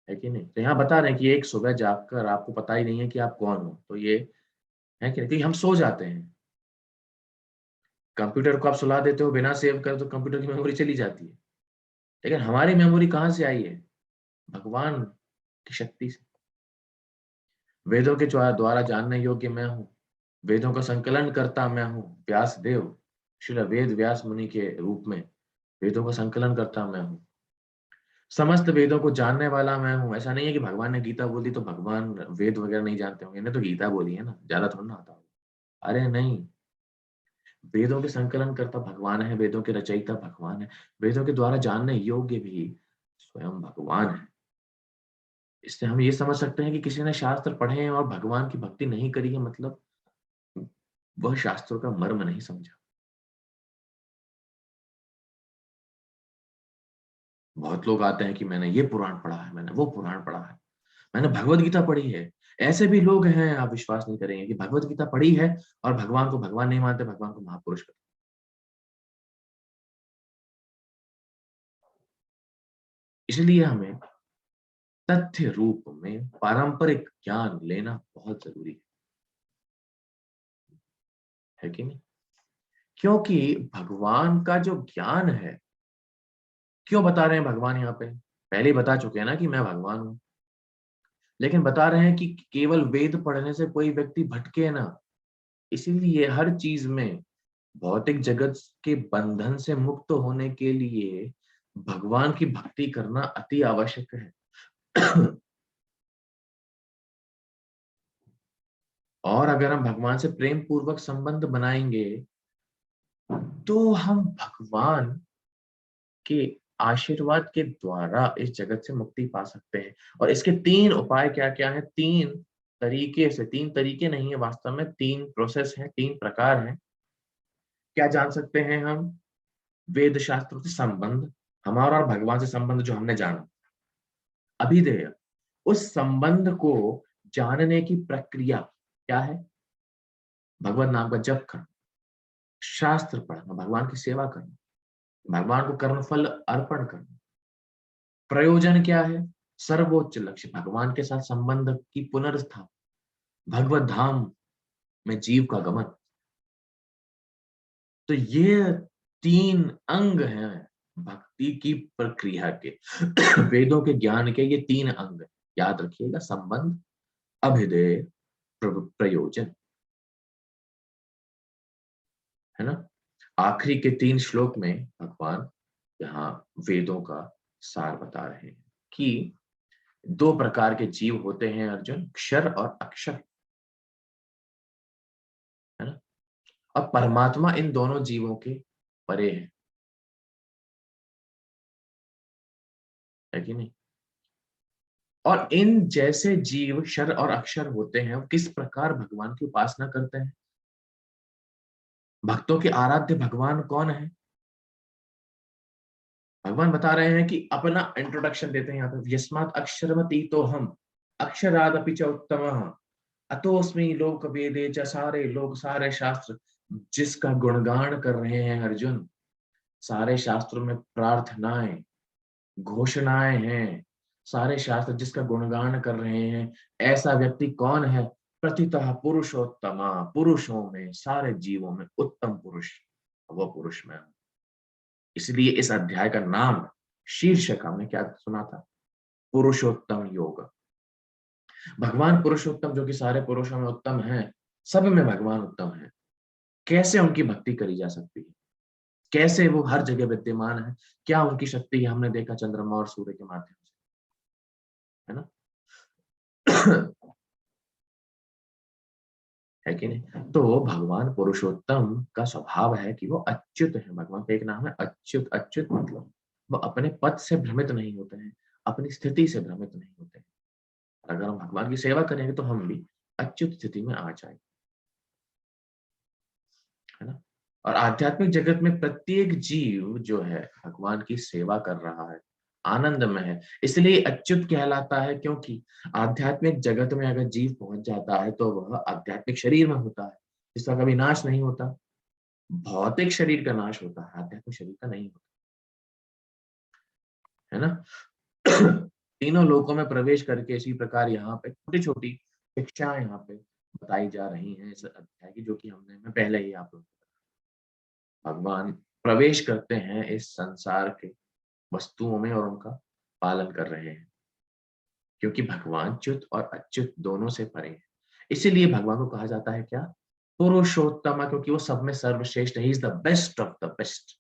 है कि नहीं? तो यहाँ बता रहे हैं कि एक सुबह जागकर आपको पता ही नहीं है कि आप कौन हो, तो ये है कि नहीं? क्योंकि हम सो जाते हैं। कंप्यूटर को आप सुला देते हो बिना सेव कर, तो कंप्यूटर की मेमोरी चली जाती है। लेकिन हमारी मेमोरी कहाँ से आई है? भगवान की शक्ति से। वेदों के द्वारा जानने योग्य मैं हूँ, वेदों का संकलन करता मैं हूँ। व्यास देव, श्री वेद व्यास मुनि के रूप में वेदों का संकलन करता मैं हूँ। समस्त वेदों को जानने वाला मैं हूँ। ऐसा नहीं है कि भगवान ने गीता बोली तो भगवान वेद वगैरह नहीं जानते होंगे, इन्हें तो गीता बोली है ना, ज्यादा थोड़ा ना आता होगा। अरे नहीं, वेदों के संकलन करता भगवान है, वेदों के रचयिता भगवान है, वेदों के द्वारा जानने योग्य भी स्वयं भगवान है। इससे हम ये समझ सकते हैं कि किसी ने शास्त्र पढ़े हैं और भगवान की भक्ति नहीं करी है, मतलब वह शास्त्रों का मर्म नहीं समझा। बहुत लोग आते हैं कि मैंने ये पुराण पढ़ा है, मैंने वो पुराण पढ़ा है, मैंने भगवत गीता पढ़ी है। ऐसे भी लोग हैं, आप विश्वास नहीं करेंगे, कि भगवत गीता पढ़ी है और भगवान को भगवान नहीं मानते, भगवान को महापुरुष कहते। इसलिए हमें तथ्य रूप में पारंपरिक ज्ञान लेना बहुत जरूरी है। है कि नहीं? क्योंकि भगवान का जो ज्ञान है, क्यों बता रहे हैं भगवान यहाँ पे? पहले ही बता चुके हैं ना कि मैं भगवान हूं, लेकिन बता रहे हैं कि केवल वेद पढ़ने से कोई व्यक्ति भटके ना। इसीलिए हर चीज में भौतिक जगत के बंधन से मुक्त होने के लिए भगवान की भक्ति करना अति आवश्यक है। और अगर हम भगवान से प्रेम पूर्वक संबंध बनाएंगे तो हम भगवान के आशीर्वाद के द्वारा इस जगत से मुक्ति पा सकते हैं। और इसके 3 उपाय क्या क्या है? 3 तरीके से, 3 तरीके नहीं है वास्तव में, 3 प्रोसेस हैं, 3 प्रकार हैं। क्या जान सकते हैं हम? वेद शास्त्रों से संबंध, हमारा और भगवान से संबंध जो हमने जाना, अभिधेय, उस संबंध को जानने की प्रक्रिया क्या है? भगवत नाम का जप करना, शास्त्र पढ़ना, भगवान की सेवा करना, भगवान को कर्मफल अर्पण करना। प्रयोजन क्या है? सर्वोच्च लक्ष्य भगवान के साथ संबंध की पुनर्स्थापना, भगवत धाम में जीव का गमन। तो ये 3 अंग हैं भक्ति की प्रक्रिया के। वेदों के ज्ञान के ये 3 अंग याद रखिएगा: संबंध, अभिधेय, प्रयोजन, है ना? आखिरी के 3 श्लोक में भगवान यहाँ वेदों का सार बता रहे हैं कि 2 प्रकार के जीव होते हैं अर्जुन, क्षर और अक्षर, है ना? अब परमात्मा इन दोनों जीवों के परे है कि नहीं? और इन जैसे जीव क्षर और अक्षर होते हैं, वो किस प्रकार भगवान की उपासना करते हैं? भक्तों के आराध्य भगवान कौन है? भगवान बता रहे हैं कि अपना इंट्रोडक्शन देते हैं यहाँ पे, यस्मात् अक्षरमति तो हम अक्षरादपि च उत्तमः अतोस्मि लोक वेदे च। सारे लोग, सारे शास्त्र जिसका गुणगान कर रहे हैं अर्जुन, सारे शास्त्रों में प्रार्थनाएं, घोषणाएं हैं, सारे शास्त्र जिसका गुणगान कर रहे हैं, ऐसा व्यक्ति कौन है? प्रतितः पुरुषोत्तमा, पुरुषों में, सारे जीवों में उत्तम पुरुष, वो पुरुष में। इसलिए इस अध्याय का नाम, शीर्षक हमने क्या सुना था? पुरुषोत्तम योग। भगवान पुरुषोत्तम, जो कि सारे पुरुषों में उत्तम है, सब में भगवान उत्तम है। कैसे उनकी भक्ति करी जा सकती है? कैसे वो हर जगह विद्यमान है? क्या उनकी शक्ति है? हमने देखा चंद्रमा और सूर्य के माध्यम से, है ना? है कि नहीं? तो भगवान पुरुषोत्तम का स्वभाव है कि वो अच्युत है। भगवान का एक नाम है अच्युत। अच्युत मतलब वो अपने पद से भ्रमित नहीं होते हैं, अपनी स्थिति से भ्रमित नहीं होते हैं। अगर हम भगवान की सेवा करेंगे तो हम भी अच्युत स्थिति में आ जाएंगे, है ना? और आध्यात्मिक जगत में प्रत्येक जीव जो है भगवान की सेवा कर रहा है, आनंद में है, इसलिए अच्युत कहलाता है। क्योंकि आध्यात्मिक जगत में अगर जीव पहुंच जाता है तो वह आध्यात्मिक शरीर में होता है, जिसका कभी नाश नहीं होता। भौतिक शरीर का नाश होता है, आध्यात्मिक शरीर का नहीं होता, है ना? तीनों लोकों में प्रवेश करके इसी प्रकार यहाँ पे छोटी छोटी शिक्षाएं यहाँ पे बताई जा रही हैं इस अध्याय की, जो कि मैं पहले ही आप लोगों को, भगवान प्रवेश करते हैं इस संसार के वस्तुओं में और उनका पालन कर रहे हैं, क्योंकि भगवान च्युत और अच्युत दोनों से परे हैं। इसीलिए भगवान को कहा जाता है क्या? पुरुषोत्तम, क्योंकि वो सब में सर्वश्रेष्ठ है। He is the best of the best.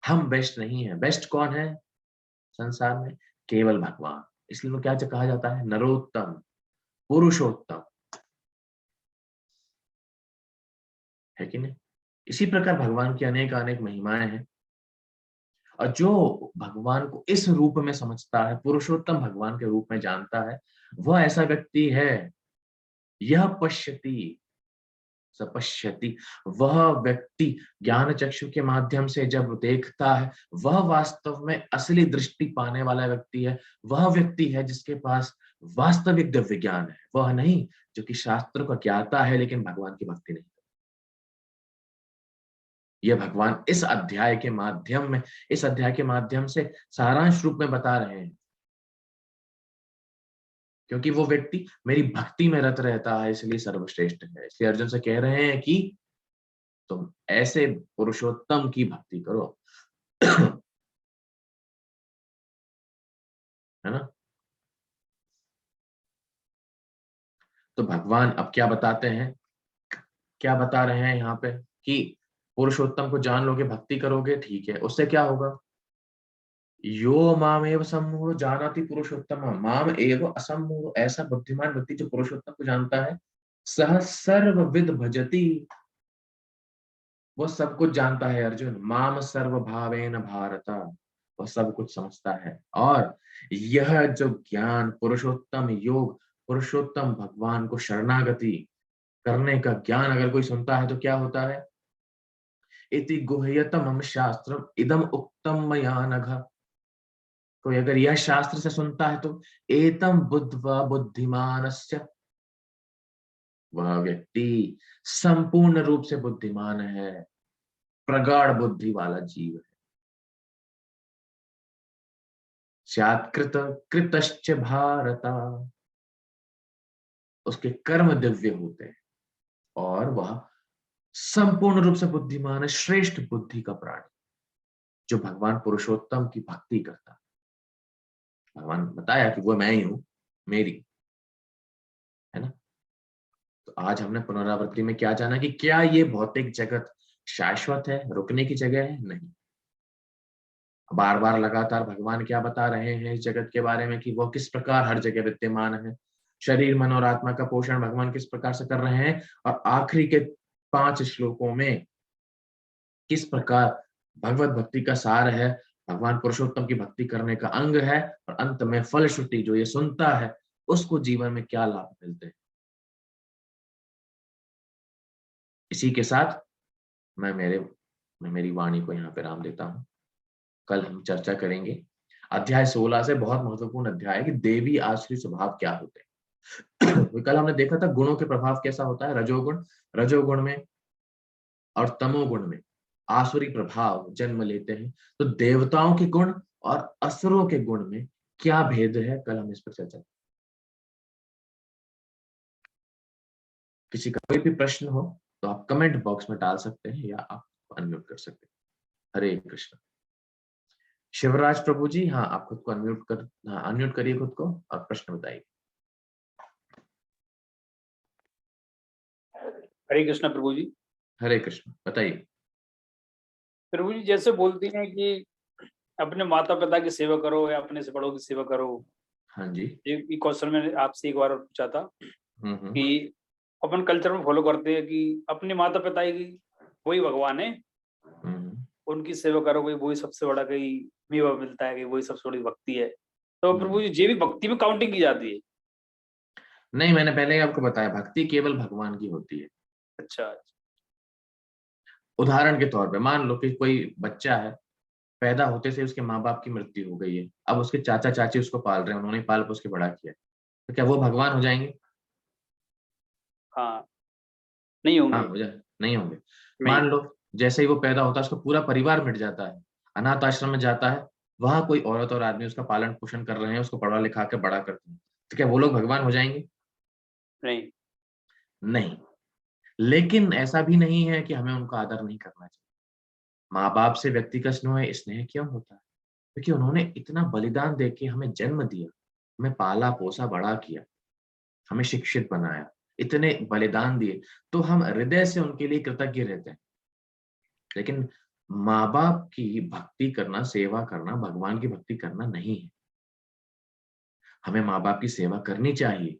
हम बेस्ट नहीं है। बेस्ट कौन है संसार में? केवल भगवान। इसलिए वो क्या कहा जाता है? नरोत्तम, पुरुषोत्तम, है कि नहीं? इसी प्रकार भगवान की अनेक अनेक महिमाएं हैं। और जो भगवान को इस रूप में समझता है, पुरुषोत्तम भगवान के रूप में जानता है, वह ऐसा व्यक्ति है, यह पश्यति सपश्यति, वह व्यक्ति ज्ञान चक्षु के माध्यम से जब देखता है, वह वास्तव में असली दृष्टि पाने वाला व्यक्ति है। वह व्यक्ति है जिसके पास वास्तविक दिव्य ज्ञान है, वह नहीं जो कि शास्त्र का ज्ञाता है लेकिन भगवान की भक्ति नहीं। यह भगवान इस अध्याय के माध्यम में, इस अध्याय के माध्यम से सारांश रूप में बता रहे हैं। क्योंकि वो व्यक्ति मेरी भक्ति में रत रहता है, इसलिए सर्वश्रेष्ठ है। इसलिए अर्जुन से कह रहे हैं कि तुम ऐसे पुरुषोत्तम की भक्ति करो। है ना? तो भगवान अब क्या बताते हैं, क्या बता रहे हैं यहाँ पे कि पुरुषोत्तम को जान लोगे, भक्ति करोगे, ठीक है, उससे क्या होगा? यो मामेव सम्मूढ़ जानाति पुरुषोत्तम माम एव असम्मूढ़। ऐसा बुद्धिमान व्यक्ति जो पुरुषोत्तम को जानता है, सह सर्वविद भजति, वो सब कुछ जानता है अर्जुन। माम सर्व भावेन भारत, वह सब कुछ समझता है। और यह जो ज्ञान, पुरुषोत्तम योग, पुरुषोत्तम भगवान को शरणागति करने का ज्ञान अगर कोई सुनता है तो क्या होता है? इति गुह्यतमं शास्त्रम इदम उक्तम मया नघ। कोई अगर यह शास्त्र से सुनता है तो एतम बुद्ध्वा बुद्धिमानस्य, वह व्यक्ति संपूर्ण रूप से बुद्धिमान है, प्रगाढ़ बुद्धि वाला जीव है। स्यात्कृत कृतश्च भारत, उसके कर्म दिव्य होते हैं और वह संपूर्ण रूप से बुद्धिमान है, श्रेष्ठ बुद्धि का प्राणी जो भगवान पुरुषोत्तम की भक्ति करता है। भगवान बताया कि वो मैं ही हूं, मेरी, है ना? तो आज हमने पुनरावृत्ति में क्या जाना कि क्या ये भौतिक जगत शाश्वत है, रुकने की जगह है? नहीं। बार बार लगातार भगवान क्या बता रहे हैं इस जगत के बारे में कि वो किस प्रकार हर जगह विद्यमान है, शरीर मन और आत्मा का पोषण भगवान किस प्रकार से कर रहे हैं, और आखिरी के 5 श्लोकों में किस प्रकार भगवत भक्ति का सार है, भगवान पुरुषोत्तम की भक्ति करने का अंग है, और अंत में फलश्रुति जो ये सुनता है उसको जीवन में क्या लाभ मिलते हैं। इसी के साथ मैं मेरी वाणी को यहाँ पे राम देता हूँ। कल हम चर्चा करेंगे अध्याय 16 से, बहुत महत्वपूर्ण अध्याय है कि देवी आश्रित स्वभाव क्या होते हैं। कल हमने देखा था गुणों के प्रभाव कैसा होता है, रजोगुण में और तमोगुण में आसुरी प्रभाव जन्म लेते हैं। तो देवताओं के गुण और असुरों के गुण में क्या भेद है, कल हम इस पर चर्चा। किसी का कोई भी प्रश्न हो तो आप कमेंट बॉक्स में डाल सकते हैं या आप अनम्यूट कर सकते हैं। हरे कृष्ण। शिवराज प्रभु जी, हाँ, आप खुद को अनम्यूट करिए खुद को और प्रश्न बताइए। हरे कृष्ण प्रभु जी। हरे कृष्ण, बताइए। प्रभु जी जैसे बोलती हैं कि अपने माता पिता की सेवा करो या अपने से बड़ों की सेवा करो। हाँ जी। ये क्वेश्चन मैंने आपसे एक बार पूछा था कि अपन कल्चर में फॉलो करते हैं कि अपने माता पिता की वही भगवान है, उनकी सेवा करो, वही सबसे बड़ा कहीं मेवा मिलता है, कि वही सबसे बड़ी भक्ति है। तो प्रभु जी ये भी भक्ति में काउंटिंग की जाती है? नहीं, मैंने पहले ही आपको बताया भक्ति केवल भगवान की होती है। अच्छा। उदाहरण के तौर पे मान लो कि कोई बच्चा है, पैदा होते से उसके माँ बाप की मृत्यु हो गई है, अब उसके चाचा चाची उसको पाल रहे हैं, उन्होंने पाल पोस के बड़ा किया, तो क्या वो भगवान हो जाएंगे? हाँ, नहीं होंगे। हाँ, हो जाए, नहीं होंगे। मान लो जैसे ही वो पैदा होता है उसका पूरा परिवार मिट जाता है, अनाथ आश्रम में जाता है, वहां कोई औरत और आदमी उसका पालन पोषण कर रहे हैं, उसको पढ़ा लिखा के बड़ा करते हैं, तो क्या वो लोग भगवान हो जाएंगे? नहीं। नहीं। लेकिन ऐसा भी नहीं है कि हमें उनका आदर नहीं करना चाहिए। माँ बाप से व्यक्ति का स्नेह क्यों होता है? क्योंकि उन्होंने इतना बलिदान देके हमें जन्म दिया, हमें पाला पोसा बड़ा किया, हमें शिक्षित बनाया, इतने बलिदान दिए, तो हम हृदय से उनके लिए कृतज्ञ रहते हैं। लेकिन माँ बाप की भक्ति करना, सेवा करना, भगवान की भक्ति करना नहीं है। हमें माँ बाप की सेवा करनी चाहिए,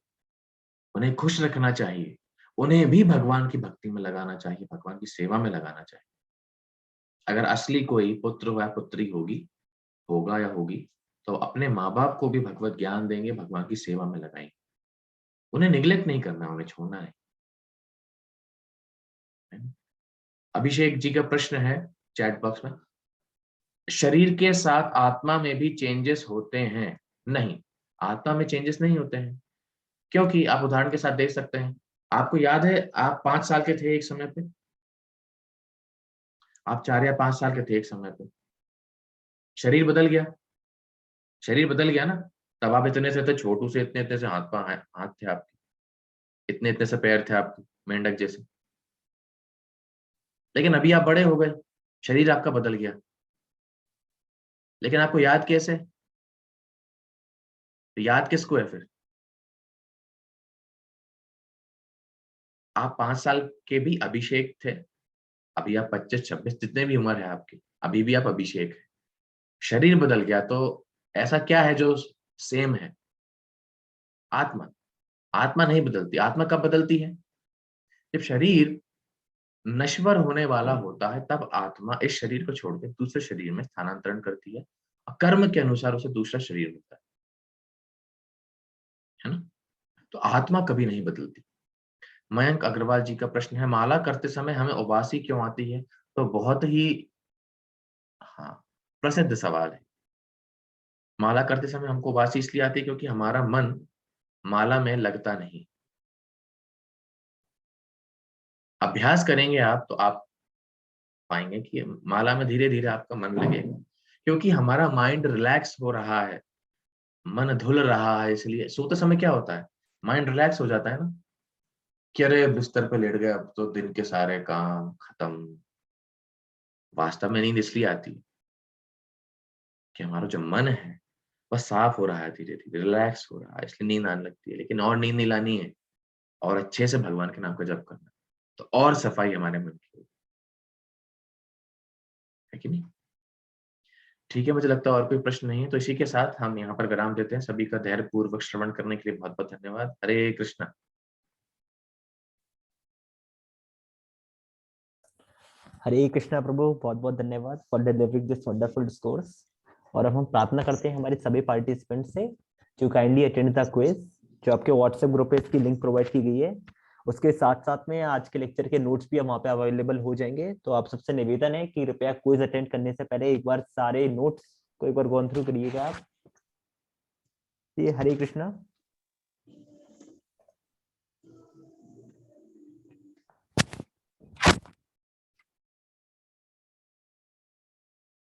उन्हें खुश रखना चाहिए, उन्हें भी भगवान की भक्ति में लगाना चाहिए, भगवान की सेवा में लगाना चाहिए। अगर असली कोई पुत्र या पुत्री होगा या होगी, तो अपने माँ बाप को भी भगवत ज्ञान देंगे, भगवान की सेवा में लगाएंगे। उन्हें निग्लेक्ट नहीं करना, उन्हें छोड़ना है। अभिषेक जी का प्रश्न है चैट बॉक्स में, शरीर के साथ आत्मा में भी चेंजेस होते हैं? नहीं, आत्मा में चेंजेस नहीं होते हैं, क्योंकि आप उदाहरण के साथ देख सकते हैं। आपको याद है आप 5 साल के थे एक समय पे, आप 4 या 5 साल के थे एक समय पे, शरीर बदल गया, शरीर बदल गया ना, तब आप इतने से थे, छोटू से इतने से हाथ थे आपके, इतने से पैर थे आपके, मेंढक जैसे। लेकिन अभी आप बड़े हो गए, शरीर आपका बदल गया, लेकिन आपको याद कैसे? तो याद किसको है फिर? आप 5 साल के भी अभिषेक थे, अभी आप 25-26 जितने भी उम्र है आपकी, अभी भी आप अभिषेक है। शरीर बदल गया तो ऐसा क्या है जो सेम है? आत्मा। आत्मा नहीं बदलती। आत्मा कब बदलती है? जब शरीर नश्वर होने वाला होता है, तब आत्मा इस शरीर को छोड़ के दूसरे शरीर में स्थानांतरण करती है और कर्म के अनुसार उसे दूसरा शरीर मिलता है ना? तो आत्मा कभी नहीं बदलती। मयंक अग्रवाल जी का प्रश्न है, माला करते समय हमें उबासी क्यों आती है? तो बहुत ही प्रसिद्ध सवाल है। माला करते समय हमको उबासी इसलिए आती है क्योंकि हमारा मन माला में लगता नहीं। अभ्यास करेंगे आप तो आप पाएंगे कि माला में धीरे धीरे आपका मन लगेगा, क्योंकि हमारा माइंड रिलैक्स हो रहा है, मन धुल रहा है। इसलिए सोते समय क्या होता है, माइंड रिलैक्स हो जाता है ना, कि अरे बिस्तर पे लेट गए, अब तो दिन के सारे काम खत्म। वास्तव में नींद इसलिए आती है कि हमारा जो मन है वह साफ हो रहा है, धीरे धीरे रिलैक्स हो रहा है, इसलिए नींद आने लगती है। लेकिन और नींद नहीं लानी है, और अच्छे से भगवान के नाम का जप करना है, तो और सफाई हमारे मन की होगी, है कि नहीं? ठीक है, मुझे लगता है और कोई प्रश्न नहीं है, तो इसी के साथ हम यहाँ पर विराम देते हैं। सभी का धैर्यपूर्वक श्रवण करने के लिए बहुत बहुत धन्यवाद। हरे कृष्णा। हरे कृष्णा प्रभु, बहुत बहुत धन्यवाद for delivering this wonderful discourse. और अब हम प्रार्थना करते हैं हमारे सभी पार्टिसिपेंट से जो काइंडली अटेंड द क्विज, जो आपके व्हाट्सएप ग्रुप पे इसकी लिंक प्रोवाइड की गई है। उसके साथ साथ में आज के लेक्चर के नोट्स भी वहाँ पे अवेलेबल हो जाएंगे। तो आप सबसे निवेदन है कि कृपया क्विज अटेंड करने से पहले एक बार सारे नोट्स को एक बार गो थ्रू करिएगा आप। हरे कृष्णा।